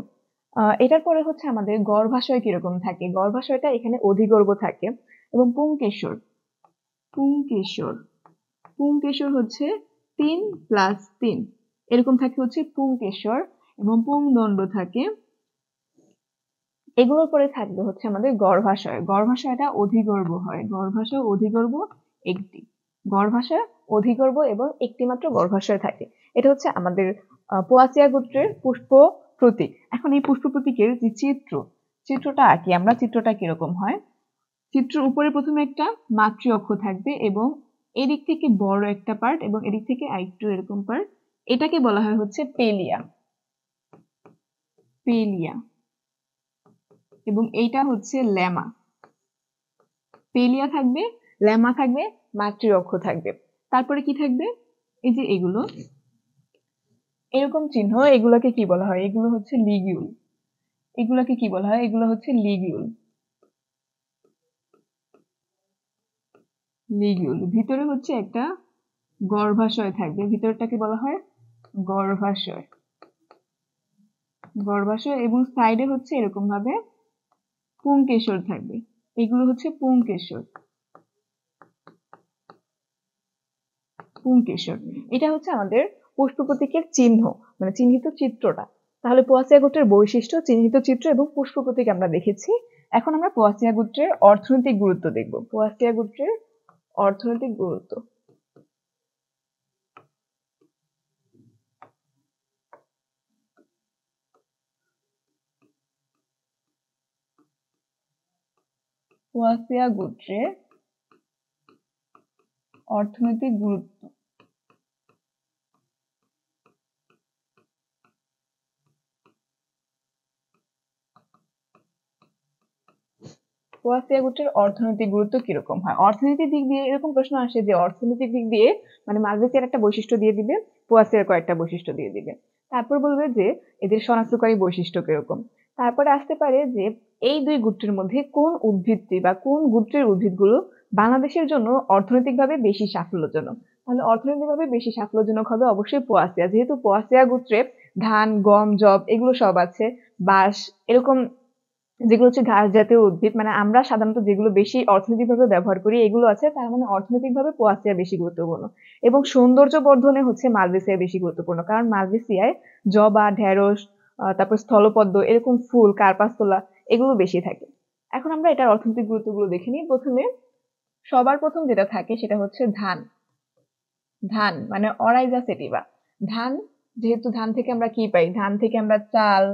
এটার পরে হচ্ছে আমাদের গর্ভাশয় কিরকম থাকে? গর্ভাশয়টা এখানে অধিগর্ভ থাকে। এবং পুংকেশর, পুংকেশর, পুংকেশর হচ্ছে 3+3 এরকম থাকে হচ্ছে পুংকেশর। এবং পুংদণ্ড থাকে। এগুলোর পরে থাকবে হচ্ছে আমাদের গর্ভাশয়। গর্ভাশয়টা অধিগর্ভ হয়। গর্ভাশয় অধিগর্ভ একটি, গর্ভাশয় অধিগর্ভ এবং একটি মাত্র গর্ভাশয় থাকে। এটা হচ্ছে আমাদের পোয়াসিয়া গোত্রের পুষ্প প্রতীক। এখন এই পুষ্প প্রতীকের যে চিত্রটা আঁকি আমরা, চিত্রটা কিরকম হয়? চিত্রের উপরে প্রথমে একটা মাতৃ অক্ষ থাকবে, এবং এদিক থেকে বড় একটা পার্ট এবং এদিক থেকে আরেকটু এরকম পার্ট। এটাকে বলা হয় হচ্ছে পেলিয়া। পেলিয়া, এবং এইটা হচ্ছে ল্যামা। পেলিয়া থাকবে, ল্যামা থাকবে, মাতৃঅক্ষ থাকবে। তারপরে কি থাকবে? এই যে এগুলো এরকম চিহ্ন, এগুলোকে কি বলা হয়? এগুলো হচ্ছে লিগিউল। এগুলোকে কি বলা হয়? এগুলো হচ্ছে লিগিউল। লিগিউল ভিতরে হচ্ছে একটা গর্ভাশয় থাকবে। ভিতরটাকে বলা হয় গর্ভাশয়। গর্ভাশয় এবং সাইডে হচ্ছে এরকম ভাবে পুংকেশর থাকবে। এগুলো হচ্ছে পুংকেশর। পুংকেশর এটা হচ্ছে আমাদের পুষ্পপ্রতীকের চিহ্ন, মানে চিহ্নিত চিত্রটা। তাহলে পোয়াসিয়া গোত্রের বৈশিষ্ট্য, চিহ্নিত চিত্র এবং পুষ্পপ্রতীক আমরা দেখেছি। এখন আমরা পোয়াসিয়া গোত্রের অর্থনৈতিক গুরুত্ব দেখব। পোয়াসিয়া গোত্রের অর্থনৈতিক গুরুত্ব। পোয়াসিয়া গোত্রের অর্থনৈতিক গুরুত্ব। পোয়াসিয়া গোত্রের অর্থনৈতিক গুরুত্ব কিরকম হয়? অর্থনৈতিক দিক দিয়ে এরকম প্রশ্ন আসে যে অর্থনৈতিক দিক দিয়ে মানে মালয়েশিয়ার একটা বৈশিষ্ট্য দিয়ে দিবে, পোয়াসিয়ার কয়েকটা বৈশিষ্ট্য দিয়ে দিবে। তারপর বলবে যে এদের শনাক্তকারী বৈশিষ্ট্য কিরকম। তারপরে আসতে পারে যে এই দুই গোত্রের মধ্যে কোন উদ্ভিদটি বা কোন গোত্রের উদ্ভিদগুলো বাংলাদেশের জন্য অর্থনৈতিকভাবে বেশি সাফল্যজনক। তাহলে অর্থনৈতিকভাবে বেশি সাফল্যজনক হবে অবশ্যই পোয়াসিয়া, যেহেতু পোয়াসিয়া গোত্রে ধান, গম, যব এগুলো সব আছে, বাঁশ, এরকম যেগুলো হচ্ছে ঘাস জাতীয় উদ্ভিদ, মানে আমরা সাধারণত যেগুলো বেশি অর্থনৈতিকভাবে ব্যবহার করি এগুলো আছে, তার মানে অর্থনৈতিকভাবে পোয়াসিয়া বেশি গুরুত্বপূর্ণ। এবং সৌন্দর্য বর্ধনে হচ্ছে মালয়েশিয়া বেশি গুরুত্বপূর্ণ, কারণ মালয়েশিয়ায় জবা, ঢেঁড়স, তারপর স্থলপদ্ম, এরকম ফুল, কার্পাসতোলা এগুলো বেশি থাকে। এখন আমরা এটার অর্থনৈতিক গুরুত্বগুলো দেখে নিই। প্রথমে সবার প্রথম যেটা থাকে সেটা হচ্ছে ধান। ধান মানে অরাইজা সেটিভা। ধান, যেহেতু ধান থেকে আমরা কি পাই? ধান থেকে আমরা চাল,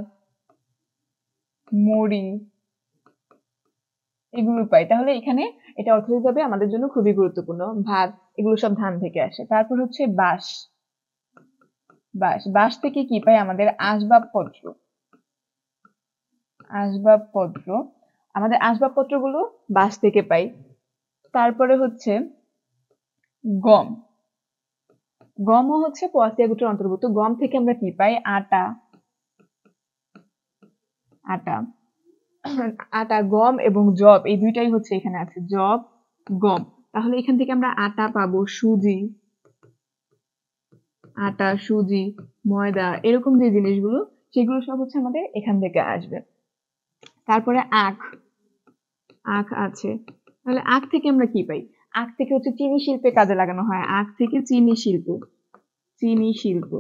মুড়ি এগুলো পাই। তাহলে এখানে এটা অর্থনৈতিকভাবে আমাদের জন্য খুবই গুরুত্বপূর্ণ। ভাত এগুলো সব ধান থেকে আসে। তারপর হচ্ছে বাঁশ। বাঁশ, বাঁশ থেকে কি পাই? আমাদের আসবাবপত্র। আসবাবপত্র, আমাদের আসবাবপত্রগুলো বাঁশ থেকে পাই। তারপরে হচ্ছে গম। গমও হচ্ছে পোয়াসিয়া গোত্রের অন্তর্ভুক্ত। গম থেকে আমরা কি পাই? আটা। আটা আটা, গম এবং যব এই দুইটাই হচ্ছে এখানে আছে, যব, গম। তাহলে এখান থেকে আমরা আটা পাবো, সুজি, আটা, সুজি, ময়দা এরকম যে জিনিসগুলো সেগুলো সব হচ্ছে আমাদের এখান থেকে আসবে। তারপরে আখ। আখ আছে, তাহলে আখ থেকে আমরা কি পাই? আখ থেকে হচ্ছে চিনি শিল্পে কাজে লাগানো হয়। আখ থেকে চিনি শিল্প। চিনি শিল্প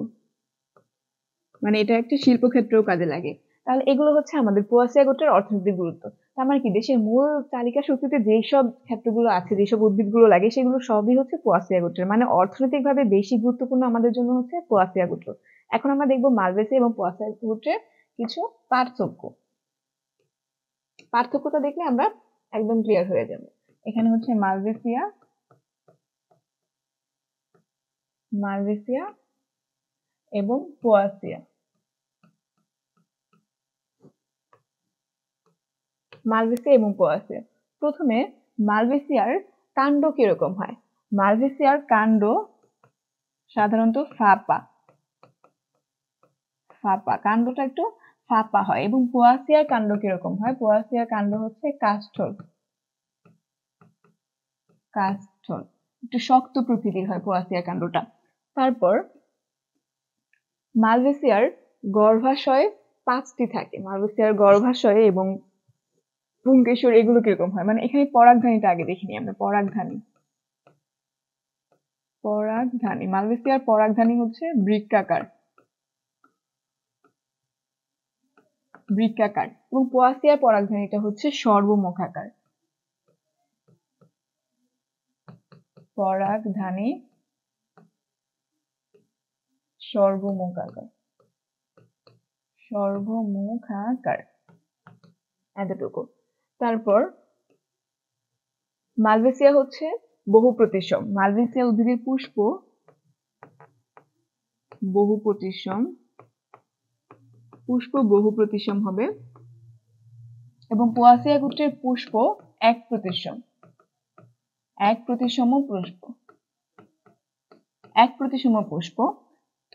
মানে এটা একটা শিল্পক্ষেত্রেও কাজে লাগে। তাহলে এগুলো হচ্ছে আমাদের পোয়াসিয়া গোত্রের অর্থনৈতিক গুরুত্ব। তার মানে কি, দেশের মূল তালিকা শক্তিতে যেসব ক্ষেত্রগুলো আছে, যেসব উদ্ভিদগুলো লাগে সেগুলো সবই হচ্ছে পোয়াসিয়া গোত্রের, মানে অর্থনৈতিকভাবে বেশি গুরুত্বপূর্ণ আমাদের জন্য হচ্ছে পোয়াসিয়া গোত্র। এখন আমরা দেখবো মালয়েশিয়া এবং পোয়াসিয়া গোত্রের কিছু পার্থক্য। পার্থক্যটা দেখলে আমরা একদম ক্লিয়ার হয়ে যাবে। এখানে হচ্ছে মালয়েশিয়া, মালয়েশিয়া এবং পোয়াসিয়া। মালয়েশিয়া এবং পোয়াসিয়া। প্রথমে মালয়েশিয়ার কাণ্ড কিরকম হয়? মালয়েশিয়ার কাণ্ড সাধারণত ফাঁপা। ফাঁপা, কাণ্ডটা একটু ফাঁপা হয়। এবং পোয়াসিয়ার কাণ্ড কিরকম হয়? পোয়াসিয়ার কাণ্ড হচ্ছে কাষ্ঠল। কাষ্ঠল, একটু শক্ত প্রকৃতির হয় পোয়াসিয়ার কাণ্ডটা। তারপর মালয়েশিয়ার গর্ভাশয় 5টি থাকে। মালয়েশিয়ার গর্ভাশয় এবং পুংকেশর এগুলো কিরকম হয়? মানে এখানে পরাগধানীটা আগে দেখিনি আমরা। পরাগধানী, পরাগধানী মালয়েশিয়ার পরাগধানী হচ্ছে বৃক্কাকার। বৃক্কাকার। এবং পোয়াসিয়ার পরাগধানীটা হচ্ছে সর্বমুখাকার। পরাগধানী সর্বমুখাকার। সর্বমুখাকার, এতটুকু। তারপর মালয়েশিয়া হচ্ছে বহু প্রতিসম। মালয়েশিয়া উদ্ভিদের পুষ্প বহু প্রতিসম। পুষ্প বহু প্রতিসম হবে এবং পোয়াসিয়া গোত্রের পুষ্প এক প্রতিসম পুষ্প।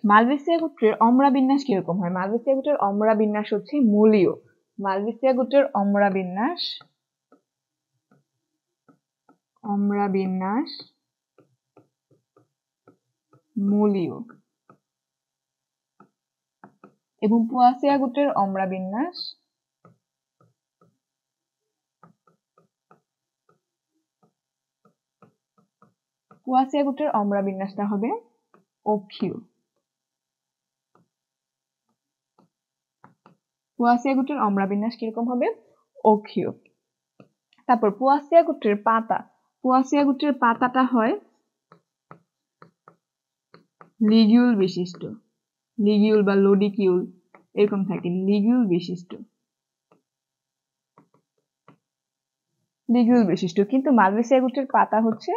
মালয়েশিয়া গোত্রের অমরা বিন্যাস কিরকম হয়? মালয়েশিয়া গোত্রের অমরা বিন্যাস হচ্ছে মূলীয়। মালয়েশিয়া গোত্রের অমরা বিন্যাস মূলীয় এবং পোয়াসিয়া গোত্রের অমরা বিন্যাস বিন্যাসটা হবে অক্ষীয়। পোয়াসিয়া গোত্রের অমরা বিন্যাস কিরকম হবে? অক্ষীয়। তারপর পোয়াসিয়া গোত্রের পাতাটা হয় লিগিউল বিশিষ্ট, লিগিউল বা লোডিকিউল এরকম থাকে, লিগিউল বিশিষ্ট। কিন্তু মালয়েশিয়া গোত্রের পাতা হচ্ছে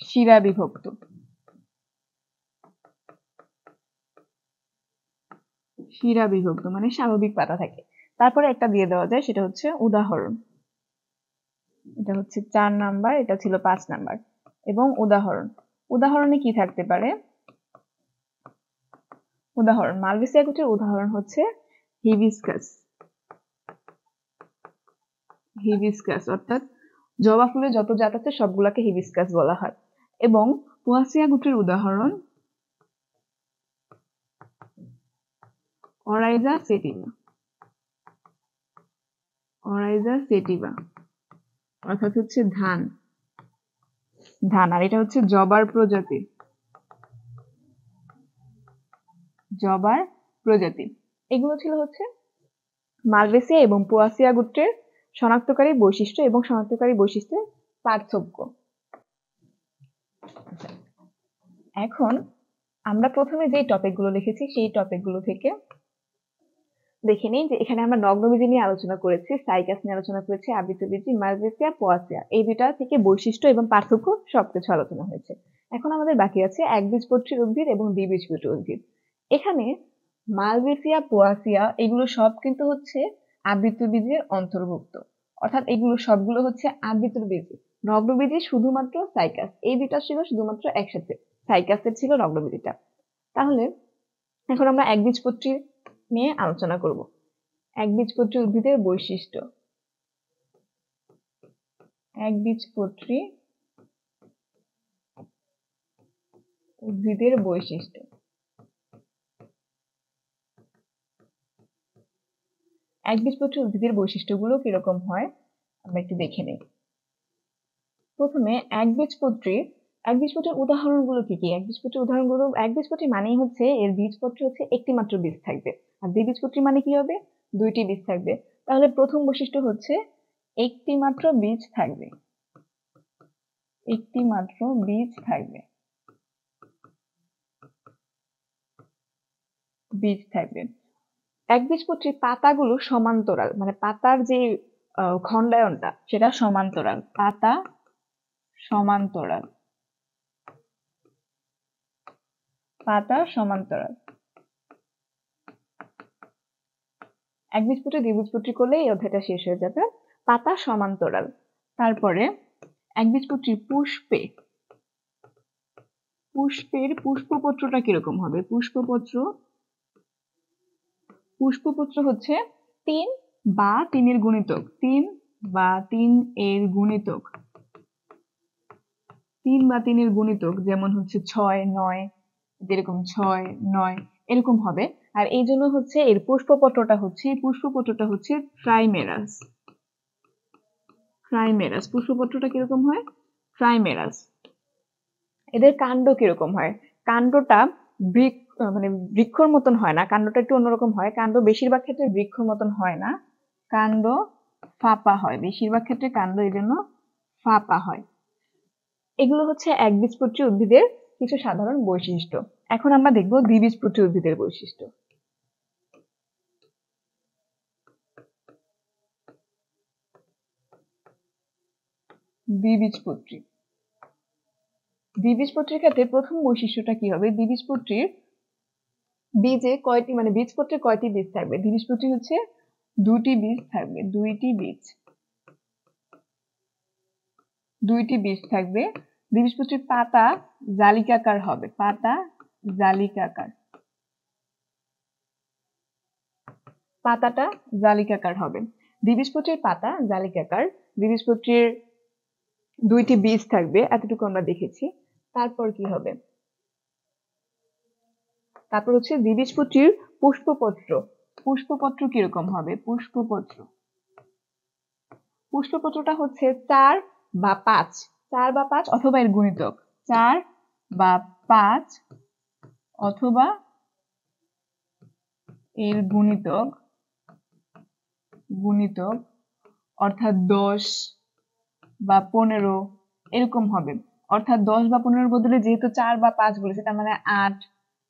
শিরা বিভক্ত, মানে স্বাভাবিক পাতা থাকে। তারপরে একটা দিয়ে দেওয়া যায়, সেটা হচ্ছে উদাহরণ। এটা হচ্ছে 4 নাম্বার, এটা ছিল 5 নাম্বার। এবং উদাহরণে কি থাকতে পারে? উদাহরণ, মালয়েশিয়া গোত্রের উদাহরণ হচ্ছে হিবিস্কাস, অর্থাৎ জবা ফুলের যত জাত আছে সবগুলাকে হিবিস্কাস বলা হয়। এবং পোয়াসিয়া গোত্রের উদাহরণ অরাইজা সেটিভা, অর্থাৎ হচ্ছে ধান, আর এটা হচ্ছে জবার প্রজাতি। এগুলো ছিল হচ্ছে মালয়েশিয়া এবং পোয়াসিয়া গোত্রের শনাক্তকারী বৈশিষ্ট্য এবং শনাক্তকারী বৈশিষ্ট্যের পার্থক্য। এখন আমরা প্রথমে যে টপিকগুলো লিখেছি সেই টপিকগুলো থেকে দেখে নিই যে এখানে আমরা নগ্নবীজি নিয়ে আলোচনা করেছি, সাইকাস নিয়ে আলোচনা করেছি, আবৃতবীজি, মালয়েশিয়া, পোয়াসিয়া, এই দুটা থেকে বৈশিষ্ট্য এবং পার্থক্য সবকিছু আলোচনা হয়েছে। এখন আমাদের বাকি আছে একবীজপত্রী উদ্ভিদ এবং দ্বিবীজপত্রী উদ্ভিদ। এখানে মালয়েশিয়া, পোয়াসিয়া এগুলো সব কিন্তু হচ্ছে আবৃতবীজের অন্তর্ভুক্ত, অর্থাৎ এগুলো সবগুলো হচ্ছে আবৃতবীজি। নগ্নবীজি শুধুমাত্র সাইকাস, এই দুটা ছিল শুধুমাত্র একসাথে, সাইকাসের ছিল নগ্নবীজিটা। তাহলে এখন আমরা একবীজপত্রী নিয়ে আলোচনা করব। একবীজপত্রী উদ্ভিদের বৈশিষ্ট্য। একবীজপত্রী উদ্ভিদের বৈশিষ্ট্য। একবীজপত্রী উদ্ভিদের বৈশিষ্ট্যগুলো কিরকম হয় আমরা একটু দেখে নেই। প্রথমে একবীজপত্রীর উদাহরণগুলো কি কি? একবীজপত্রী মানেই হচ্ছে এর বীজপত্রে হচ্ছে একটি মাত্র বীজ থাকবে, আর দ্বিবীজপত্রী মানে কি হবে? দুইটি বীজ থাকবে। তাহলে প্রথম বৈশিষ্ট্য হচ্ছে একটি মাত্র বীজ থাকবে, একবীজপত্রীর পাতাগুলো সমান্তরাল, মানে পাতার যে খণ্ডায়নটা সেটা সমান্তরাল, পাতা সমান্তরাল। একবীজপত্রী দ্বিবীজপত্রী করলে এই অধ্যায়টা শেষ হয়ে যাবে। পাতা সমান্তরাল। তারপরে একবীজপত্রীর পুষ্পের পুষ্পপত্রটা কিরকম হবে? পুষ্পপত্র হচ্ছে 3 বা 3 এর গুণিতক, 3 বা 3 এর গুণিতক, যেমন হচ্ছে 6, 9, যেরকম 6, 9 এরকম হবে। আর এই জন্য হচ্ছে এর পুষ্পপত্রটা হচ্ছে ট্রাইমেরাস। পুষ্পপত্রটা কিরকম হয়? ট্রাইমেরাস। এদের কাণ্ড কিরকম হয়? কাণ্ডটা মানে বৃক্ষর মতন হয় না, কাণ্ডটা একটু অন্যরকম হয়। কাণ্ড বেশিরভাগ ক্ষেত্রে বৃক্ষর মতন হয় না, কাণ্ড ফাঁপা হয়, বেশিরভাগ ক্ষেত্রে কাণ্ড এই জন্য ফাঁপা হয়। এগুলো হচ্ছে একবীজপত্রী উদ্ভিদের কিছু সাধারণ বৈশিষ্ট্য। এখন আমরা দেখব দ্বিবীজপত্রী উদ্ভিদের বৈশিষ্ট্য। দ্বিবীজপত্রীর ক্ষেত্রে প্রথম বৈশিষ্ট্যটা কি হবে? দ্বিবীজপত্রীর বীজে কয়টি, মানে বীজপত্রে কয়টি বীজ থাকবে? দ্বিবীজপত্রী হচ্ছে দুটি বীজ থাকবে, দুইটি বীজ। 2টি বীজ থাকবে। দ্বিবীজপত্রীর পাতা জালিকাকার হবে, পাতা জালিকাকার, পাতাটা জালিকাকার হবে। দ্বিবীজপত্রীর পাতা জালিকাকার, দ্বিবীজপত্রীর 2টি বীজ থাকবে, এতটুকু আমরা দেখেছি। তারপর কি হবে? তারপর হচ্ছে দ্বিবীজপত্রীর পুষ্পপত্র। পুষ্পপত্র কিরকম হবে? পুষ্পপত্র, পুষ্পপত্রটা হচ্ছে 4 বা 5, 4 বা 5 অথবা এর গুণিতক, 4 বা 5 অথবা এর গুণিতক, গুণিতক অর্থাৎ 10 বা 15 এরকম হবে। অর্থাৎ 10 বা 15 বদলে যেহেতু 4 বা 5 বলেছে, তার মানে 8,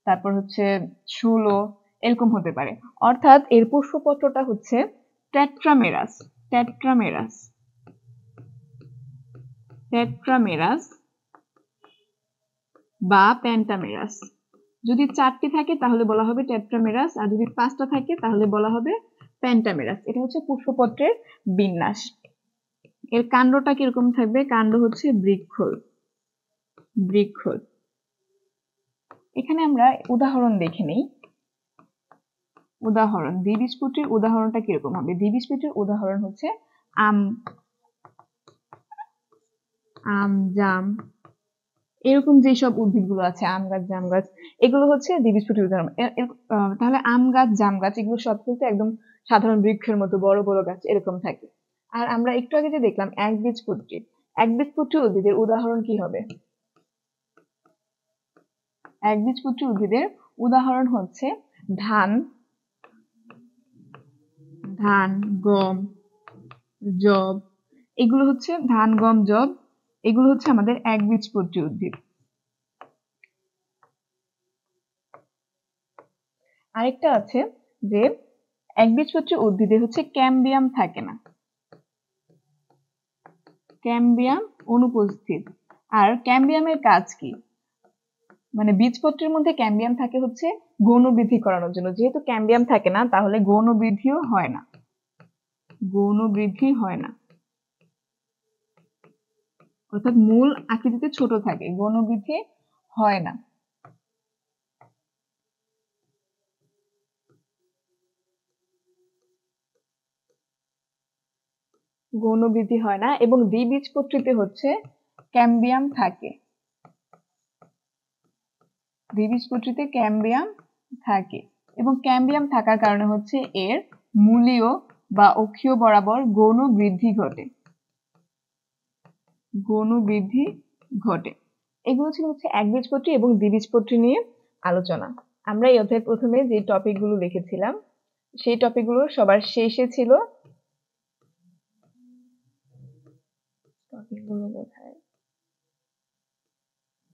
তারপর হচ্ছে 16 এরকম হতে পারে। অর্থাৎ এর পুষ্পপত্রটা হচ্ছে টেট্রামেরাস, টেট্রামেরাস, টেট্রামেরাস বা পেন্টামেরাস। যদি 4টি থাকে তাহলে বলা হবে টেট্রামেরাস, আর যদি 5টা থাকে তাহলে বলা হবে পেন্টামেরাস। এটা হচ্ছে পুষ্পপত্রের বিন্যাস। এর কাণ্ডটা কিরকম থাকবে? কাণ্ড হচ্ছে বৃক্ষল, বৃক্ষল। এখানে আমরা উদাহরণ দেখে নেই। উদাহরণ, দ্বিবীজপত্রীর উদাহরণটা কিরকম হবে? দ্বিবীজপত্রীর উদাহরণ হচ্ছে আম, আম, জাম, এরকম যেসব উদ্ভিদগুলো আছে, আম গাছ, জাম গাছ, এগুলো হচ্ছে দ্বিবীজপত্রীর উদাহরণ। তাহলে আম গাছ, জাম গাছ এগুলো সব কিন্তু একদম সাধারণ বৃক্ষের মতো বড় বড় গাছ এরকম থাকে। আর আমরা একটু আগে যে দেখলাম একবীজপত্রী, একবীজপত্রী উদ্ভিদের উদাহরণ কি হবে? একবীজপত্রী উদ্ভিদের উদাহরণ হচ্ছে ধান, ধান, গম, যব, এগুলো হচ্ছে ধান, গম, যব, এগুলো হচ্ছে আমাদের একবীজপত্রী উদ্ভিদ। আরেকটা আছে যে একবীজপত্রী উদ্ভিদে হচ্ছে ক্যাম্বিয়াম থাকে না, ক্যাম্বিয়াম অনুপস্থিত। আর ক্যাম্বিয়ামের কাজ কি? মানে বীজপত্রের মধ্যে ক্যাম্বিয়াম থাকে হচ্ছে গৌণ বৃদ্ধি করানোর জন্য। যেহেতু ক্যাম্বিয়াম থাকে না তাহলে গৌণ বৃদ্ধিও হয় না, গৌণ বৃদ্ধি হয় না, অর্থাৎ মূল আকৃতিতে ছোট থাকে, গৌণ বৃদ্ধি হয় না। গৌণ বৃদ্ধি হয় না এবং দ্বিবীজপত্রীতে হচ্ছে ক্যাম্বিয়াম থাকে, দ্বিবীজপত্রীতে ক্যাম্বিয়াম থাকে এবং ক্যাম্বিয়াম থাকার কারণে হচ্ছে এর মূলীয় বা অক্ষীয় বরাবর গৌণ বৃদ্ধি ঘটে, গৌণ বৃদ্ধি ঘটে। এগুলো ছিল হচ্ছে একবীজপত্রী এবং দ্বিবীজপত্রী নিয়ে আলোচনা। আমরা এই অধ্যায়ের প্রথমে যে টপিকগুলো লিখেছিলাম সেই টপিকগুলো সবার শেষে ছিল। টপিকগুলো কোথায়?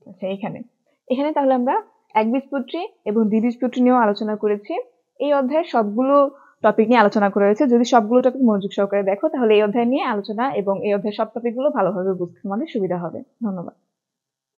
আচ্ছা, এখানে, এখানে তাহলে আমরা একবীজপত্রী এবং দ্বিবীজপত্রী নিয়েও আলোচনা করেছি। এই অধ্যায়ের সবগুলো টপিক নিয়ে আলোচনা করা হয়েছে। যদি সবগুলো টপিক মনোযোগ সহকারে দেখো তাহলে এই অধ্যায় নিয়ে আলোচনা এবং এই অধ্যায়ের সব টপিকগুলো ভালোভাবে বুঝতে তোমাদের সুবিধা হবে। ধন্যবাদ।